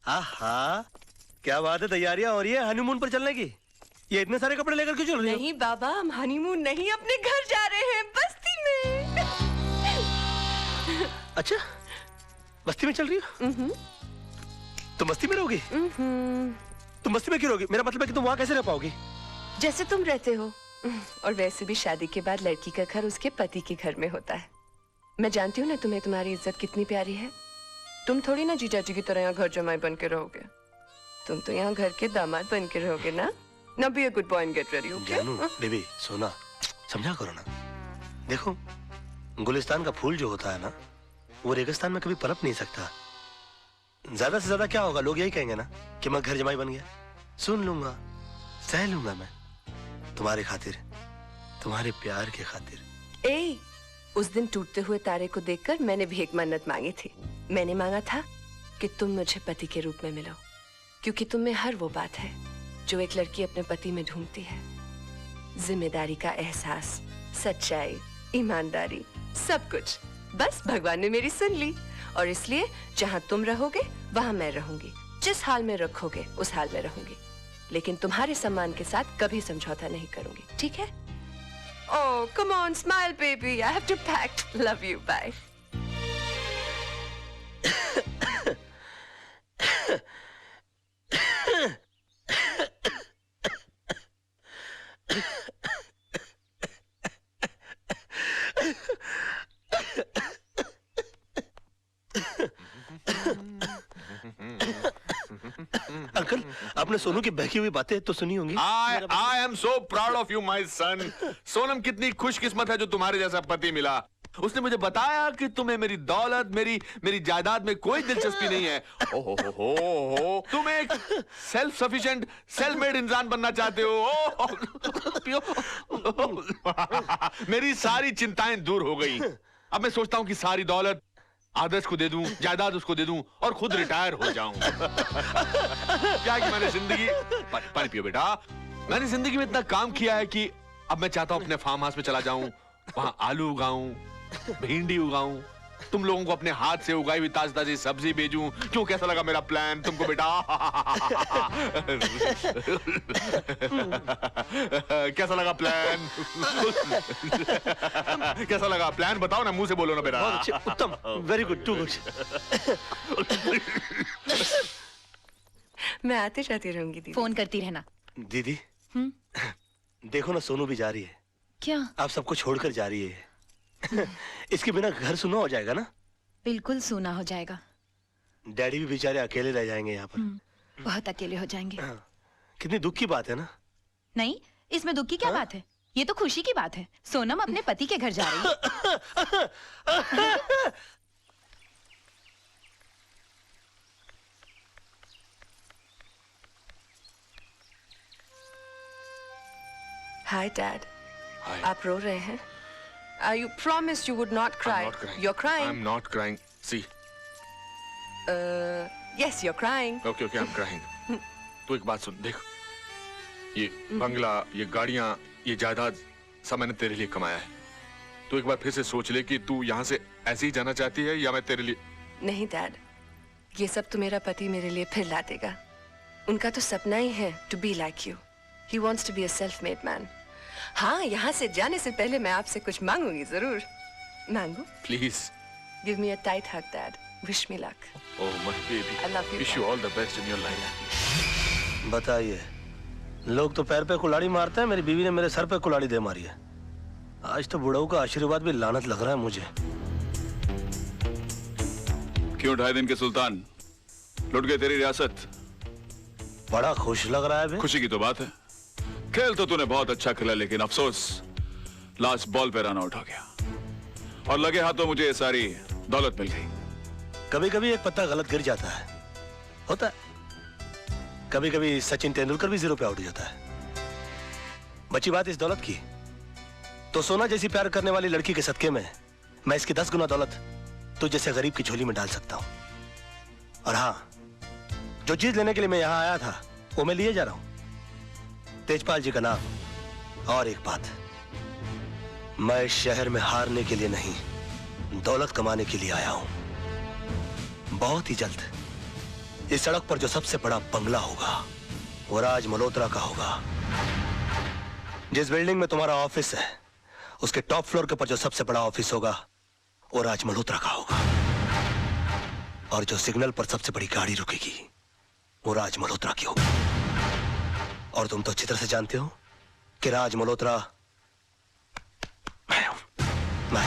आहा, क्या बात है, तैयारियां हो रही है हनीमून पर चलने की। ये इतने सारे कपड़े लेकर क्यों चल रही हो? नहीं बाबा, हम हनीमून नहीं, अपने घर जा रहे हैं, बस्ती में। अच्छा, बस्ती में चल रही हो? तुम बस्ती में रहोगी? तुम बस्ती में क्यों रहोगी? मेरा मतलब है कि तुम वहां कैसे रह पाओगी? जैसे तुम रहते हो, और वैसे भी शादी के बाद लड़की का घर उसके पति के घर में होता है। मैं जानती हूँ ना तुम्हें तुम्हारी इज्जत कितनी प्यारी है। तुम थोड़ी ना जीजा जी की तरह यहाँ घर जमाई बन के रहोगे, तुम तो यहाँ घर के दामाद बन के रहोगे ना। Now be a good boy and get ready, okay? जानू, बेबी, सोना, समझा करो ना। देखो, गुलिस्तान का फूल जो होता है ना, वो रेगिस्तान में कभी पनप नहीं सकता। ज्यादा से ज्यादा क्या होगा, लोग यही कहेंगे ना कि मैं घर जमाई बन गया। सुन लूंगा, सह लूंगा मैं, तुम्हारे खातिर, तुम्हारे प्यार के खातिर। ए, उस दिन टूटते हुए तारे को देखकर मैंने भीख मन्नत मांगी थी। मैंने मांगा था कि तुम मुझे पति के रूप में मिलो, क्योंकि तुम में हर वो बात है जो एक लड़की अपने पति में ढूंढती है। जिम्मेदारी का एहसास, सच्चाई, ईमानदारी, सब कुछ। बस भगवान ने मेरी सुन ली, और इसलिए जहाँ तुम रहोगे वहाँ मैं रहूंगी। जिस हाल में रखोगे उस हाल में रहूंगी, लेकिन तुम्हारे सम्मान के साथ कभी समझौता नहीं करूंगी, ठीक है? Oh, come on, smile, baby. I have to pack. Love you. Bye. Uncle, आपने सोनू की बहकी हुई बातें तो सुनी होंगी। I am so proud of you, my son. Sonam कितनी खुशकिस्मत है जो तुम्हारे जैसा पति मिला। उसने मुझे बताया कि तुम्हें मेरी दौलत, मेरी जायदाद में कोई दिलचस्पी नहीं है। हो, तुम एक सेल्फ सफिशिएंट, सेल्फ मेड इंसान बनना चाहते हो। मेरी सारी चिंताएं दूर हो गई। अब मैं सोचता हूँ कि सारी दौलत आदर्श को दे दूं, जायदाद उसको दे दूं और खुद रिटायर हो जाऊं। क्या कि मैंने जिंदगी, पानी पियो बेटा, मैंने जिंदगी में इतना काम किया है कि अब मैं चाहता हूं अपने फार्म हाउस में चला जाऊं, वहां आलू उगाऊं, भिंडी उगाऊं, तुम लोगों को अपने हाथ से उगाई हुई ताजी ताजी सब्जी भेजूं। क्यों, कैसा लगा मेरा प्लान तुमको बेटा? कैसा लगा प्लान? कैसा लगा प्लान? बताओ ना, मुंह से बोलो ना बेटा। बहुत अच्छे, उत्तम, वेरी गुड, टू गुड। मैं आती जाती रहूंगी दीदी। फोन करती रहना। दीदी, देखो ना, सोनू भी जा रही है। क्या? आप सबको छोड़कर जा रही है। इसके बिना घर सुना हो जाएगा ना? बिल्कुल सुना हो जाएगा। डैडी भी बेचारे अकेले रह जाएंगे यहाँ पर। बहुत अकेले हो जाएंगे। कितनी दुख की बात है ना? नहीं, इसमें दुख की क्या बात है? ये तो खुशी की बात है। सोनम अपने पति के घर जा रही है। Hi, Dad. Hi. आप रो रहे हैं? You promised you would not cry. I'm not crying. You're crying. I'm not crying. See. Yes, you're crying. Okay, I'm crying. तू एक बात सुन, देख, ये बंगला, ये गाड़ियां, ये जायदाद सब मैंने तेरे लिए कमाया है। तू एक बार फिर से सोच ले कि तू यहाँ से ऐसे ही जाना चाहती है या मैं तेरे लिए। नहीं डैड, ये सब तो मेरा पति मेरे लिए फिर ला देगा। उनका तो सपना ही है to be like you. He wants to be a self made man. हाँ, यहाँ से जाने से पहले मैं आपसे कुछ मांगूंगी जरूर। मांगू? Please. Give me a tight hug dad. Wish me luck. Oh my baby, I love you. Wish you all the best in your life. बताइए, लोग तो पैर पे कुल्हाड़ी मारते हैं, मेरी बीवी ने मेरे सर पे कुल्हाड़ी दे मारी है। आज तो बुढ़ऊ का आशीर्वाद भी लानत लग रहा है मुझे। क्यों 2.5 दिन के सुल्तान, लुट गई तेरी रियासत? बड़ा खुश लग रहा है बे। खुशी की तो बात है। खेल तो तूने बहुत अच्छा खेला, लेकिन अफसोस लास्ट बॉल पे रन आउट हो गया और लगे हाथों मुझे ये सारी दौलत मिल गई। कभी कभी एक पत्ता गलत गिर जाता है, होता है। कभी कभी सचिन तेंदुलकर भी 0 पे आउट हो जाता है। बची बात इस दौलत की, तो सोना जैसी प्यार करने वाली लड़की के सदके में मैं इसकी 10 गुना दौलत तो जैसे गरीब की झोली में डाल सकता हूं। और हाँ, जो चीज लेने के लिए मैं यहां आया था वो मैं लिए जा रहा हूं, तेजपाल जी का नाम। और एक बात, मैं इस शहर में हारने के लिए नहीं, दौलत कमाने के लिए आया हूं। बहुत ही जल्द इस सड़क पर जो सबसे बड़ा बंगला होगा वो राज मल्होत्रा का होगा। जिस बिल्डिंग में तुम्हारा ऑफिस है उसके टॉप फ्लोर के ऊपर जो सबसे बड़ा ऑफिस होगा वो राज मल्होत्रा का होगा। और जो सिग्नल पर सबसे बड़ी गाड़ी रुकेगी वो राज मल्होत्रा की होगी। और तुम तो अच्छी तरह से जानते हो कि राज मल्होत्रा मैं हूं। मैं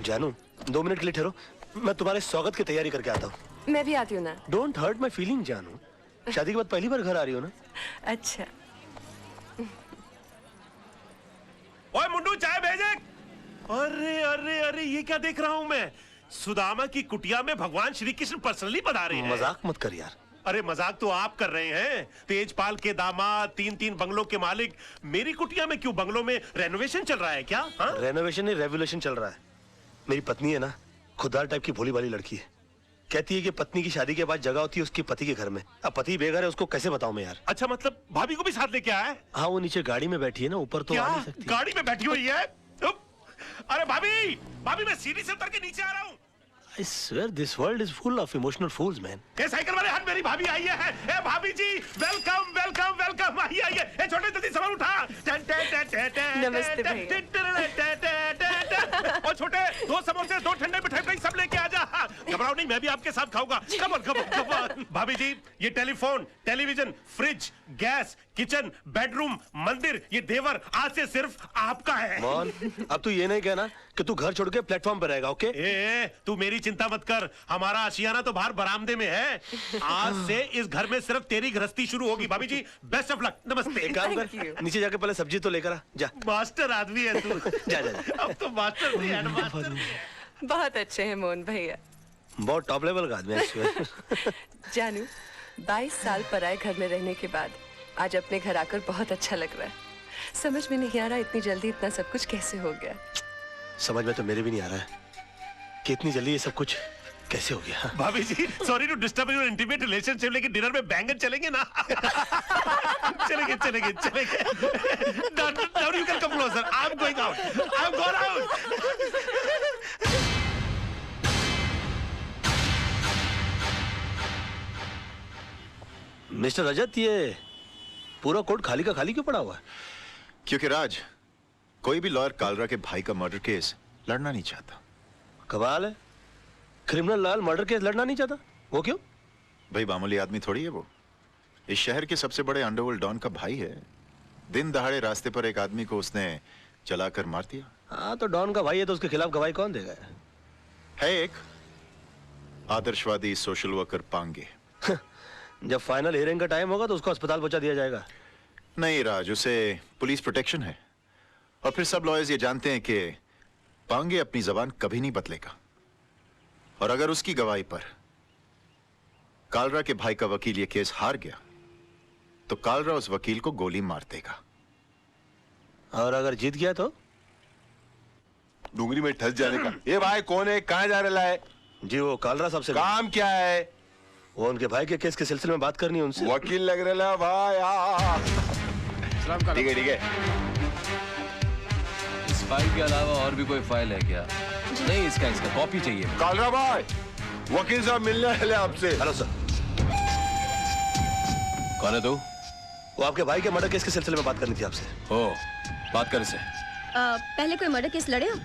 जानू 2 मिनट के लिए ठहरो, मैं तुम्हारे स्वागत की तैयारी करके आता हूँ। मैं भी आती हूँ ना। डोंट हर्ट माई फीलिंग जानू। शादी के बाद पहली बार घर आ रही हो ना? अच्छा। ओए मुंडू चाय भेजे। अरे अरे अरे ये क्या देख रहा हूँ मैं? सुदामा की कुटिया में भगवान श्री कृष्ण पर्सनली पधारे हैं। मजाक मत कर यार। अरे मजाक तो आप कर रहे हैं। तेजपाल के दामाद, 3-3 बंगलों के मालिक मेरी कुटिया में क्यों? बंगलों में रेनोवेशन चल रहा है क्या? रेनोवेशन नहीं, रेवोल्यूशन चल रहा है। मेरी पत्नी है ना, खुददार टाइप की भोली भाली लड़की है। कहती है कि पत्नी की शादी के बाद जगह होती है उसके पति के घर में। अब पति बेघर है, उसको कैसे बताऊं मैं यार? अच्छा, मतलब भाभी को भी साथ लेके आया है? हाँ, वो नीचे गाड़ी में बैठी है ना, ऊपर तो क्या? आ नहीं सकती। गाड़ी में बैठी हुई है? अरे भाभी, भाभी मैं सीढ़ी से उतर के नीचे आ रहा हूँ। I swear this world is full of emotional fools, man. A cycle वाले हाथ, मेरी भाभी आई है। ए भाभी जी, वेलकम वेलकम वेलकम। आइए आइए। ए छोटे जल्दी सामान उठा। नमस्ते भैया। और छोटे 2 समोसे, 2 ठंडे मिठाई सब लेके आ जा। घबराओ नहीं, मैं भी आपके साथ खाऊंगा। Come on come on come on. भाभी जी, ये telephone, television, fridge, gas, kitchen, bedroom, मंदिर, ये देवर आज से सिर्फ आपका है। मॉन, अब तू ये नहीं कहना कि तू घर छोड़ के प्लेटफॉर्म पर रहेगा, ओके? ए, तू मेरी चिंता मत कर। हमारा आशियाना तो बाहर बरामदे में है। आज से इस घर में सिर्फ तेरी गृहस्थी शुरू होगी। भाभी जी, बेस्ट ऑफ लक। नमस्ते। एक काम कर, नीचे जाके पहले सब्जी तो लेकर आ जा। मास्टर आदमी है तू। जा जा जा। अब तो मास्टर भी है, मास्टर भी है। बहुत अच्छे हैं मोहन भैया। बहुत टॉप लेवल का आदमी है। जानू, 22 साल पराए घर में रहने के बाद आज अपने घर आकर बहुत अच्छा लग रहा है। समझ में नहीं आ रहा इतनी जल्दी इतना सब कुछ कैसे हो गया। समझ में तो मेरे भी नहीं आ रहा है कि इतनी जल्दी ये सब कुछ कैसे हो गया। भाभी जी, sorry to disturb your intimate relationship, लेकिन डिनर में बैंगन चलेंगे ना? चलेंगे चलेंगे चलेंगे। Now you can come closer. I'm going out. I'm going out. Mister Rajat, ये पूरा कोर्ट खाली का खाली क्यों पड़ा हुआ है? क्योंकि राज, कोई भी लॉयर कालरा के भाई का मर्डर केस लड़ना नहीं चाहता। कमाल है, क्रिमिनल लॉयर मर्डर केस लड़ना नहीं चाहता। वो क्यों? भाई मामूली आदमी थोड़ी है वो। इस शहर के सबसे बड़े अंडरवर्ल्ड डॉन का भाई है। दिन दहाड़े रास्ते पर एक आदमी को उसने चलाकर मार दिया। हाँ, तो डॉन का भाई है तो उसके खिलाफ गवाही कौन देगा? है एक आदर्शवादी सोशल वर्कर पांगे। जब फाइनल हियरिंग का टाइम होगा तो उसको अस्पताल पहुंचा दिया जाएगा। नहीं राज, उसे पुलिस प्रोटेक्शन है। और फिर सब लॉयर्स ये जानते हैं कि पांगे अपनी जबान कभी नहीं बदलेगा। और अगर उसकी गवाही पर कालरा के भाई का वकील ये केस हार गया तो कालरा उस वकील को गोली मार देगा। और अगर जीत गया तो? डूंगरी में ठस जाने का। ये भाई कौन है, कहाँ जा रहा है? जी, वो कालरा साहब से। काम क्या है? वो उनके भाई के केस के सिलसिले में बात करनी है उनसे। वकील लग रहा है भाई। ठीक है ठीक है। इस फाइल के अलावा और भी कोई फाइल है क्या? नहीं, इसका कॉपी चाहिए। कालरा भाई, वकील साहब मिलने वाले आपसे। Hello sir. कौन है तू? वो आपके भाई के मर्डर केस के सिलसिले में बात करनी थी आपसे। ओ, बात कर इसे। पहले कोई मर्डर केस लड़े हो?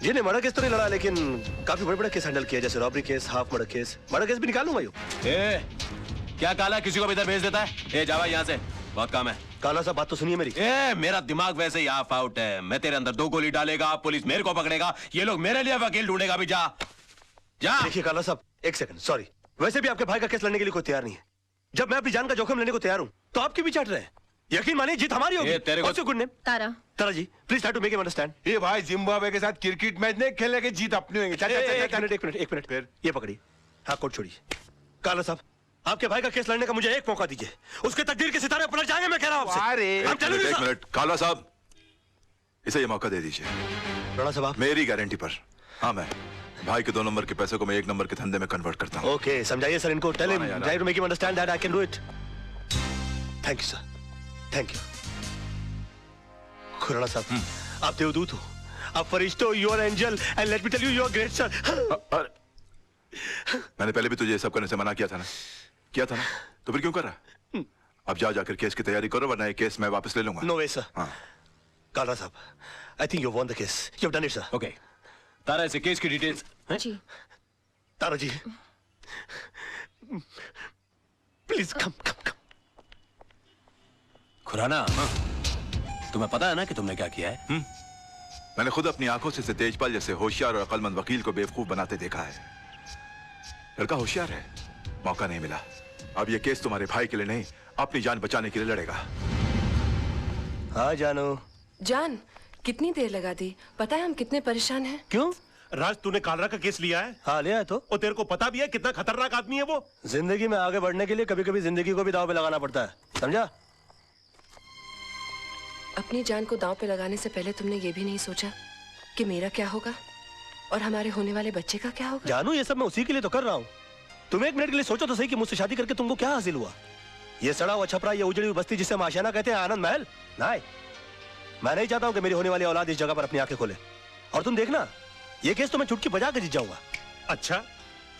जी नहीं, मर्डर केस तो नहीं लड़ा, लेकिन काफी बड़े बड़े केस हैंडल किया, जैसे robbery case, half murder case. Murder case भी निकालूंगा यूं। क्या काला किसी को भी इधर भेज देता है? ए जावा यहाँ से, बहुत काम है। काला साहब, बात तो सुनिए मेरी। मेरा दिमाग वैसे ही ऑफ आउट है। मैं तेरे अंदर 2 गोली डालेगा, पुलिस मेरे को पकड़ेगा, ये लोग मेरे लिए वकील ढूंढेगा भी। जा जा। देखिए काला साहब, एक सेकंड, सॉरी। वैसे भी आपके भाई का केस लड़ने के लिए कोई तैयार नहीं है। जब मैं अपनी जान का जोखिम लेने को तैयार हूं तो आपकी भी चाट रहे हैं। यकीन मानिए, जीत हमारी होगी। तेरे को good name Tara. Tara ji, please try to make him understand. ये भाई जिम्बाब्वे के साथ क्रिकेट मैच नहीं खेलने के, जीत अपनी होगी। एक मिनट फिर ये पकड़िए। हाँ, कोर्ट छोड़िए। काला साहब, आपके भाई का केस लड़ने का मुझे एक मौका दीजिए। उसके तकदीर के सितारे पलट जाएंगे, मैं कह रहा हूं आपसे। एक मिनट काला साहब, इसे ये मौका दे दीजिए। राणा साहब, मेरी गारंटी पर। हाँ, मैं भाई के 2 नंबर के पैसे को मैं 1 नंबर के धंधे में कन्वर्ट करता हूँ। ओके, समझाइए सर इनको। Tell him, try to make him understand that I can do it. Thank you sir, thank you. Khurana साहब, आप देवदूत हो। अब फरिश्तो, you are angel and let me tell you, you are great sir. मैंने पहले भी तुझे ये सब करने से मना किया था ना? तो फिर क्यों कर रहा? अब जाकर केस की तैयारी करो, वरना ये केस मैं वापस ले लूंगा। नो वे सर। कालरा साहब, I think you won the case, you have done it sir. Okay, Tara इसे केस की डिटेल्स। जी Tara ji, please come come come. Khurana, तुम्हें पता है ना कि तुमने क्या किया है? मैंने खुद अपनी आंखों से तेजपाल जैसे होशियार और अक्लमंद वकील को बेवकूफ बनाते देखा है। लड़का होशियार है, मौका नहीं मिला। अब ये केस तुम्हारे भाई के लिए नहीं, अपनी जान बचाने के लिए लड़ेगा। हाँ जानू। जान, कितनी देर लगा दी? पता है हम कितने परेशान हैं? क्यों? राज, तूने कालरा का केस लिया है? हाँ लिया है। तो और तेरे को पता भी है कितना खतरनाक आदमी है वो? जिंदगी में आगे बढ़ने के लिए कभी कभी जिंदगी को भी दांव पे लगाना पड़ता है, समझा? अपनी जान को दांव पे लगाने से पहले तुमने ये भी नहीं सोचा कि मेरा क्या होगा और हमारे होने वाले बच्चे का क्या होगा? जानू, ये सब मैं उसी के लिए तो कर रहा हूँ। तुम एक मिनट के लिए सोचो तो सही कि मुझसे शादी करके तुमको क्या हासिल हुआ? ये सड़ा हुआ छपरा, ये उजड़ी हुई बस्ती जिसे हम आशियाना कहते हैं, आनंद महल? नहीं, मैं नहीं चाहता हूँ कि मेरी होने वाली औलाद इस जगह पर अपनी आंखें खोले। और तुम देखना, ये केस तो मैं चुटकी बजा के जीत जाऊंगा। अच्छा,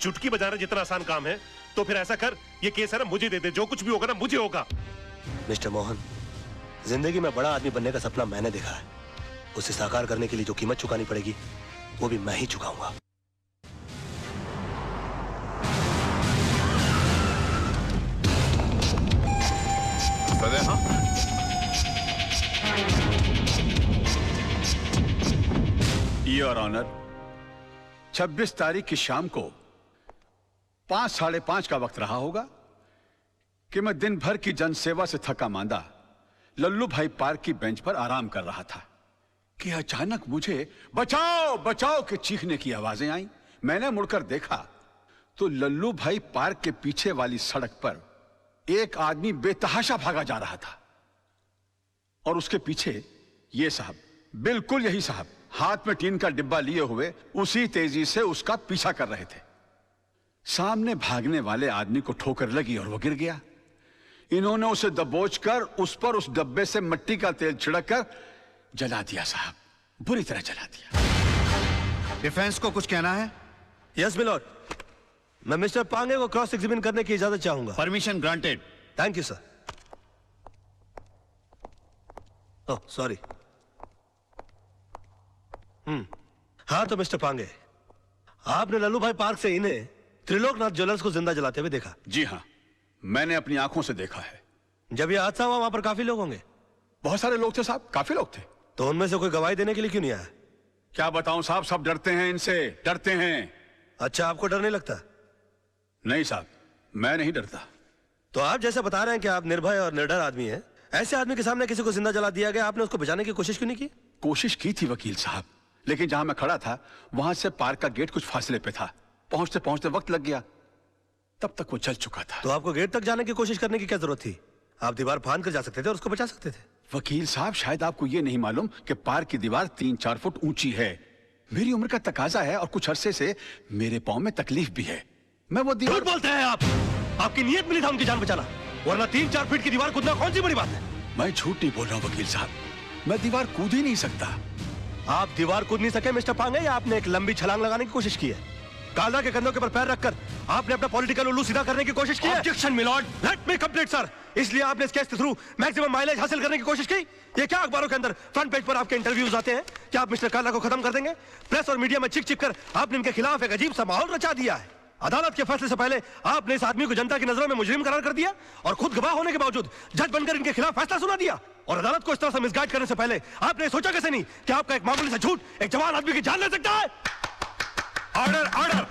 चुटकी बजाना जितना आसान काम है, तो फिर ऐसा कर, ये केस है ना मुझे दे दे, जो कुछ भी होगा ना मुझे होगा। मिस्टर मोहन, जिंदगी में बड़ा आदमी बनने का सपना मैंने देखा है। उसे साकार करने के लिए जो कीमत चुकानी पड़ेगी वो भी मैं ही चुकाऊंगा। योर ऑनर, 26 तारीख की शाम को 5, साढ़े 5 का वक्त रहा होगा कि मैं दिन भर की जनसेवा से थका मांदा लल्लू भाई पार्क की बेंच पर आराम कर रहा था कि अचानक मुझे बचाओ बचाओ के चीखने की आवाजें आई। मैंने मुड़कर देखा तो लल्लू भाई पार्क के पीछे वाली सड़क पर एक आदमी बेतहाशा भागा जा रहा था और उसके पीछे ये साहब, बिल्कुल यही साहब, हाथ में टीन का डिब्बा लिए हुए उसी तेजी से उसका पीछा कर रहे थे। सामने भागने वाले आदमी को ठोकर लगी और वो गिर गया। इन्होंने उसे दबोचकर उस पर उस डब्बे से मिट्टी का तेल छिड़ककर जला दिया साहब, बुरी तरह जला दिया। डिफेंस को कुछ कहना है? यस मिलॉर्ड, मैं मिस्टर पांगे को क्रॉस एग्जामिन करने की इजाजत चाहूंगा। Permission granted. Thank you sir. Oh sorry. हाँ तो मिस्टर पांगे, आपने लल्लू भाई पार्क से इन्हें त्रिलोकनाथ ज्वेलर्स को जिंदा जलाते हुए देखा? जी हाँ, मैंने अपनी आंखों से देखा है। जब यह हादसा हुआ वहां पर काफी लोग होंगे? बहुत सारे लोग थे साहब, काफी लोग थे। तो उनमें से कोई गवाही देने के लिए क्यों नहीं आया? क्या बताऊं साहब, सब डरते हैं इनसे, डरते हैं। अच्छा, आपको डर नहीं लगता? नहीं साहब, मैं नहीं डरता। तो आप जैसे बता रहे हैं कि आप निर्भय और निडर आदमी हैं, ऐसे आदमी के सामने किसी को जिंदा जला दिया गया, आपने उसको बचाने की कोशिश क्यों नहीं की? कोशिश की थी वकील साहब, लेकिन जहां मैं खड़ा था वहां से पार्क का गेट कुछ फासले पे था। पहुंचते पहुंचते वक्त लग गया, तब तक वो जल चुका था। तो आपको गेट तक जाने की कोशिश करने की क्या जरूरत थी? आप दीवार फांद कर जा सकते थे और उसको बचा सकते थे। वकील साहब, शायद आपको ये नहीं मालूम कि पार्क की दीवार 3-4 फुट ऊंची है। मेरी उम्र का तकाजा है और कुछ अरसे से मेरे पांव में तकलीफ भी है। मैं वो दीवार... झूठ बोलते हैं आप। आपकी नीयत मिली था उनकी जान बचाना, वरना 3-4 फीट की दीवार कूदना कौन सी बड़ी बात है? मैं झूठ नहीं बोल रहा हूं वकील साहब, मैं दीवार कूद ही नहीं सकता। आप दीवार कूद नहीं सके मिस्टर पांगे, या आपने एक लंबी छलांग लगाने की कोशिश की है? कालरा के कंधों के ऊपर पैर रखकर आपने अपना पॉलिटिकल उल्लू सीधा करने की कोशिश की है? Objection milord. Let me complete sir. इसलिए आपने इस केस के थ्रू मैक्सिमम माइलेज हासिल करने की कोशिश की? ये क्या अखबारों के अंदर फ्रंट पेज पर आपके इंटरव्यूज आते हैं? क्या आप मिस्टर कालरा को खत्म कर देंगे? प्रेस और मीडिया में चिक चिक कर आपने इनके खिलाफ एक अजीब सा माहौल रचा दिया है। अदालत के फैसले से पहले आपने इस आदमी को जनता की नजरों में मुजरिम करार कर दिया और खुद गवाह होने के बावजूद जज बनकर इनके खिलाफ फैसला सुना दिया। और अदालत को इस तरह से मिसगाइड करने से पहले आपने सोचा कैसे नहीं कि आपका एक मामूली सा झूठ एक जवान आदमी की जान ले सकता है? Order, order.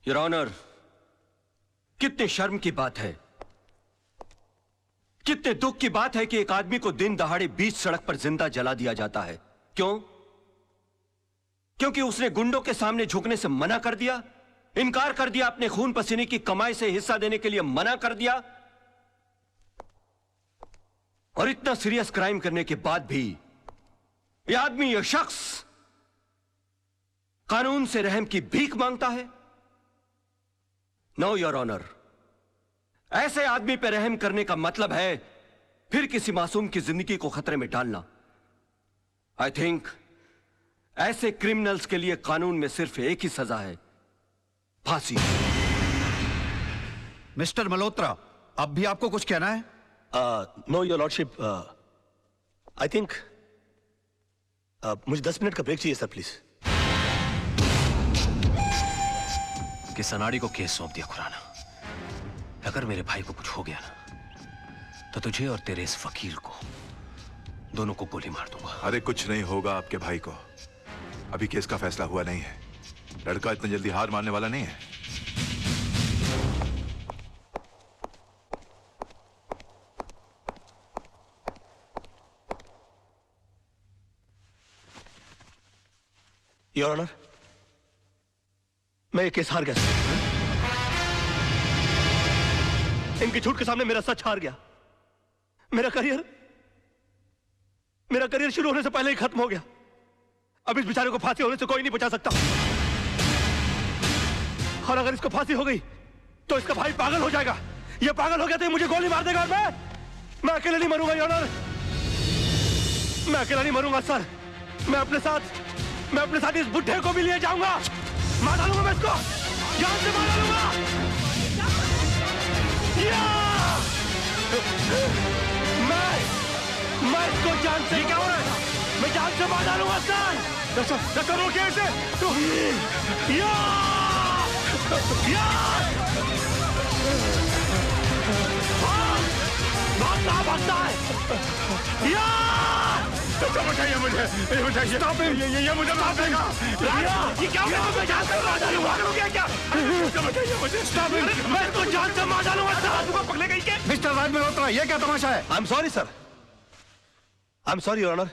योर ऑनर, कितने शर्म की बात है, कितने दुख की बात है कि एक आदमी को दिन दहाड़े बीच सड़क पर जिंदा जला दिया जाता है। क्यों? क्योंकि उसने गुंडों के सामने झुकने से मना कर दिया, इनकार कर दिया, अपने खून पसीने की कमाई से हिस्सा देने के लिए मना कर दिया। और इतना सीरियस क्राइम करने के बाद भी यह आदमी, यह शख्स कानून से रहम की भीख मांगता है। नो योर ऑनर, ऐसे आदमी पर रहम करने का मतलब है फिर किसी मासूम की जिंदगी को खतरे में डालना। आई थिंक ऐसे क्रिमिनल्स के लिए कानून में सिर्फ एक ही सजा है, फांसी। मिस्टर मल्होत्रा, अब भी आपको कुछ कहना है? Know your lordship, I think मुझे 10 मिनट का ब्रेक चाहिए सर, प्लीज। कि सनाड़ी को केस सौंप दिया खुराना। अगर मेरे भाई को कुछ हो गया ना, तो तुझे और तेरे इस वकील को दोनों को गोली मार दूंगा। अरे कुछ नहीं होगा आपके भाई को, अभी केस का फैसला हुआ नहीं है। लड़का इतनी जल्दी हार मानने वाला नहीं है। योर ऑनर, मैं ये केस हार गया। इनकी झूठ के सामने मेरा सच हार गया। मेरा करियर शुरू होने से पहले ही खत्म हो गया। अब इस बेचारे को फांसी होने से कोई नहीं बचा सकता। और अगर इसको फांसी हो गई तो इसका भाई पागल हो जाएगा। ये पागल हो गया तो ये मुझे गोली मार देगा और मैं अकेले नहीं मरूंगा योर ऑनर। मैं अकेला नहीं मरूंगा सर। मैं अपने साथ इस बुढ़े को भी लिए जाऊंगा। मार डालूंगा मैं इसको, जान से मार डालूंगा। मैं इसको जान से, क्या हो रहा है? मैं जान से मार डालूंगा सर। रोकिए इसे। भागता है। बताइए मुझे, ये मुझे मार देगा। ये क्या हो गया? मैं जान से मार डालूंगा। क्या? बताइए मुझे। मैं इसको जान से मार डालूंगा सर। पकड़े गई के? मिस्टर राज मल्होत्रा, ये क्या तमाशा है? I am sorry sir, I am sorry your honour,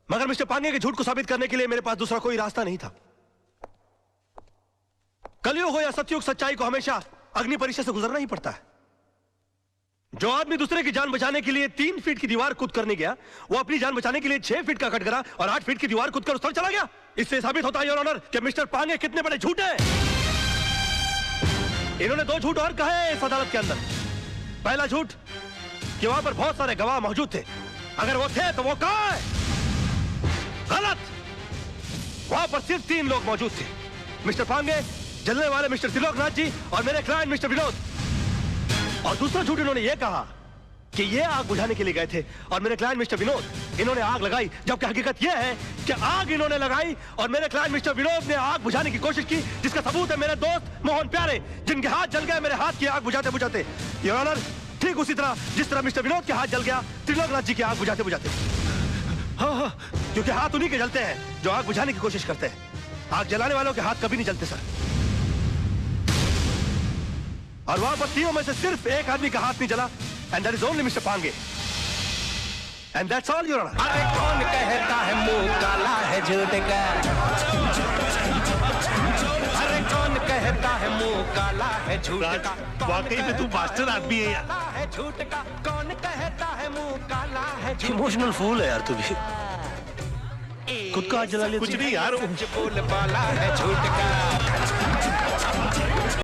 मगर मिस्टर पांगे के झूठ को साबित करने के लिए मेरे पास दूसरा कोई रास्ता नहीं था। कलयुग हो या सतयुग, सच्चाई को हमेशा अग्नि परीक्षा से गुजरना ही पड़ता है। जो आदमी दूसरे की जान बचाने के लिए 3 फीट की दीवार कूद करने गया, वो अपनी जान बचाने के लिए 6 फीट का कटघरा और 8 फीट की दीवार कूद कर उस तरफ चला गया। इससे साबित होता है योर ऑनर कि मिस्टर पांगे कितने बड़े झूठ हैं। इन्होंने 2 झूठ और कहे इस अदालत के अंदर। पहला झूठ कि वहां पर बहुत सारे गवाह मौजूद थे। अगर वो थे तो वो कहां है? गलत। वहां पर सिर्फ 3 लोग मौजूद थे, मिस्टर पांगे, जलने वाले मिस्टर त्रिलोकनाथ जी और मेरे क्लाइंट मिस्टर विनोद। और दूसरा झूठ इन्होंने ये कहा कि ये आग बुझाने के लिए गए थे और मेरे क्लाइंट मिस्टर विनोद इन्होंने आग लगाई, जबकि हकीकत यह है कि आग इन्होंने लगाई और मेरे क्लाइंट मिस्टर विनोद ने आग बुझाने की कोशिश की, जिसका सबूत है मेरे दोस्त मोहन प्यारे, जिनके हाथ जल गए मेरे हाथ की आग बुझाते बुझाते। योर ऑनर, ठीक उसी तरह जिस तरह मिस्टर विनोद के हाथ जल गया त्रिलोकनाथ जी की आग बुझाते बुझाते। हाँ, क्योंकि हाथ उन्हीं के जलते हैं जो आग बुझाने की कोशिश करते हैं। आग जलाने वालों के हाथ कभी नहीं जलते सर। और वहां पर 3 में से सिर्फ एक आदमी का हाथ नहीं जला, and that is only mister Pange, and that's all your honour. अरे कौन कहता है मुंह काला है झूठ का? अरे कौन कहता है मुंह काला है झूठ का? वाकई में तू मास्टर आदमी है यार। झूठ का कौन कहता है मुंह काला है? इमोशनल फूल है यार तू भी। खुद का हाथ जला लिया। कुछ नहीं यार, बोल वाला है झूठ का।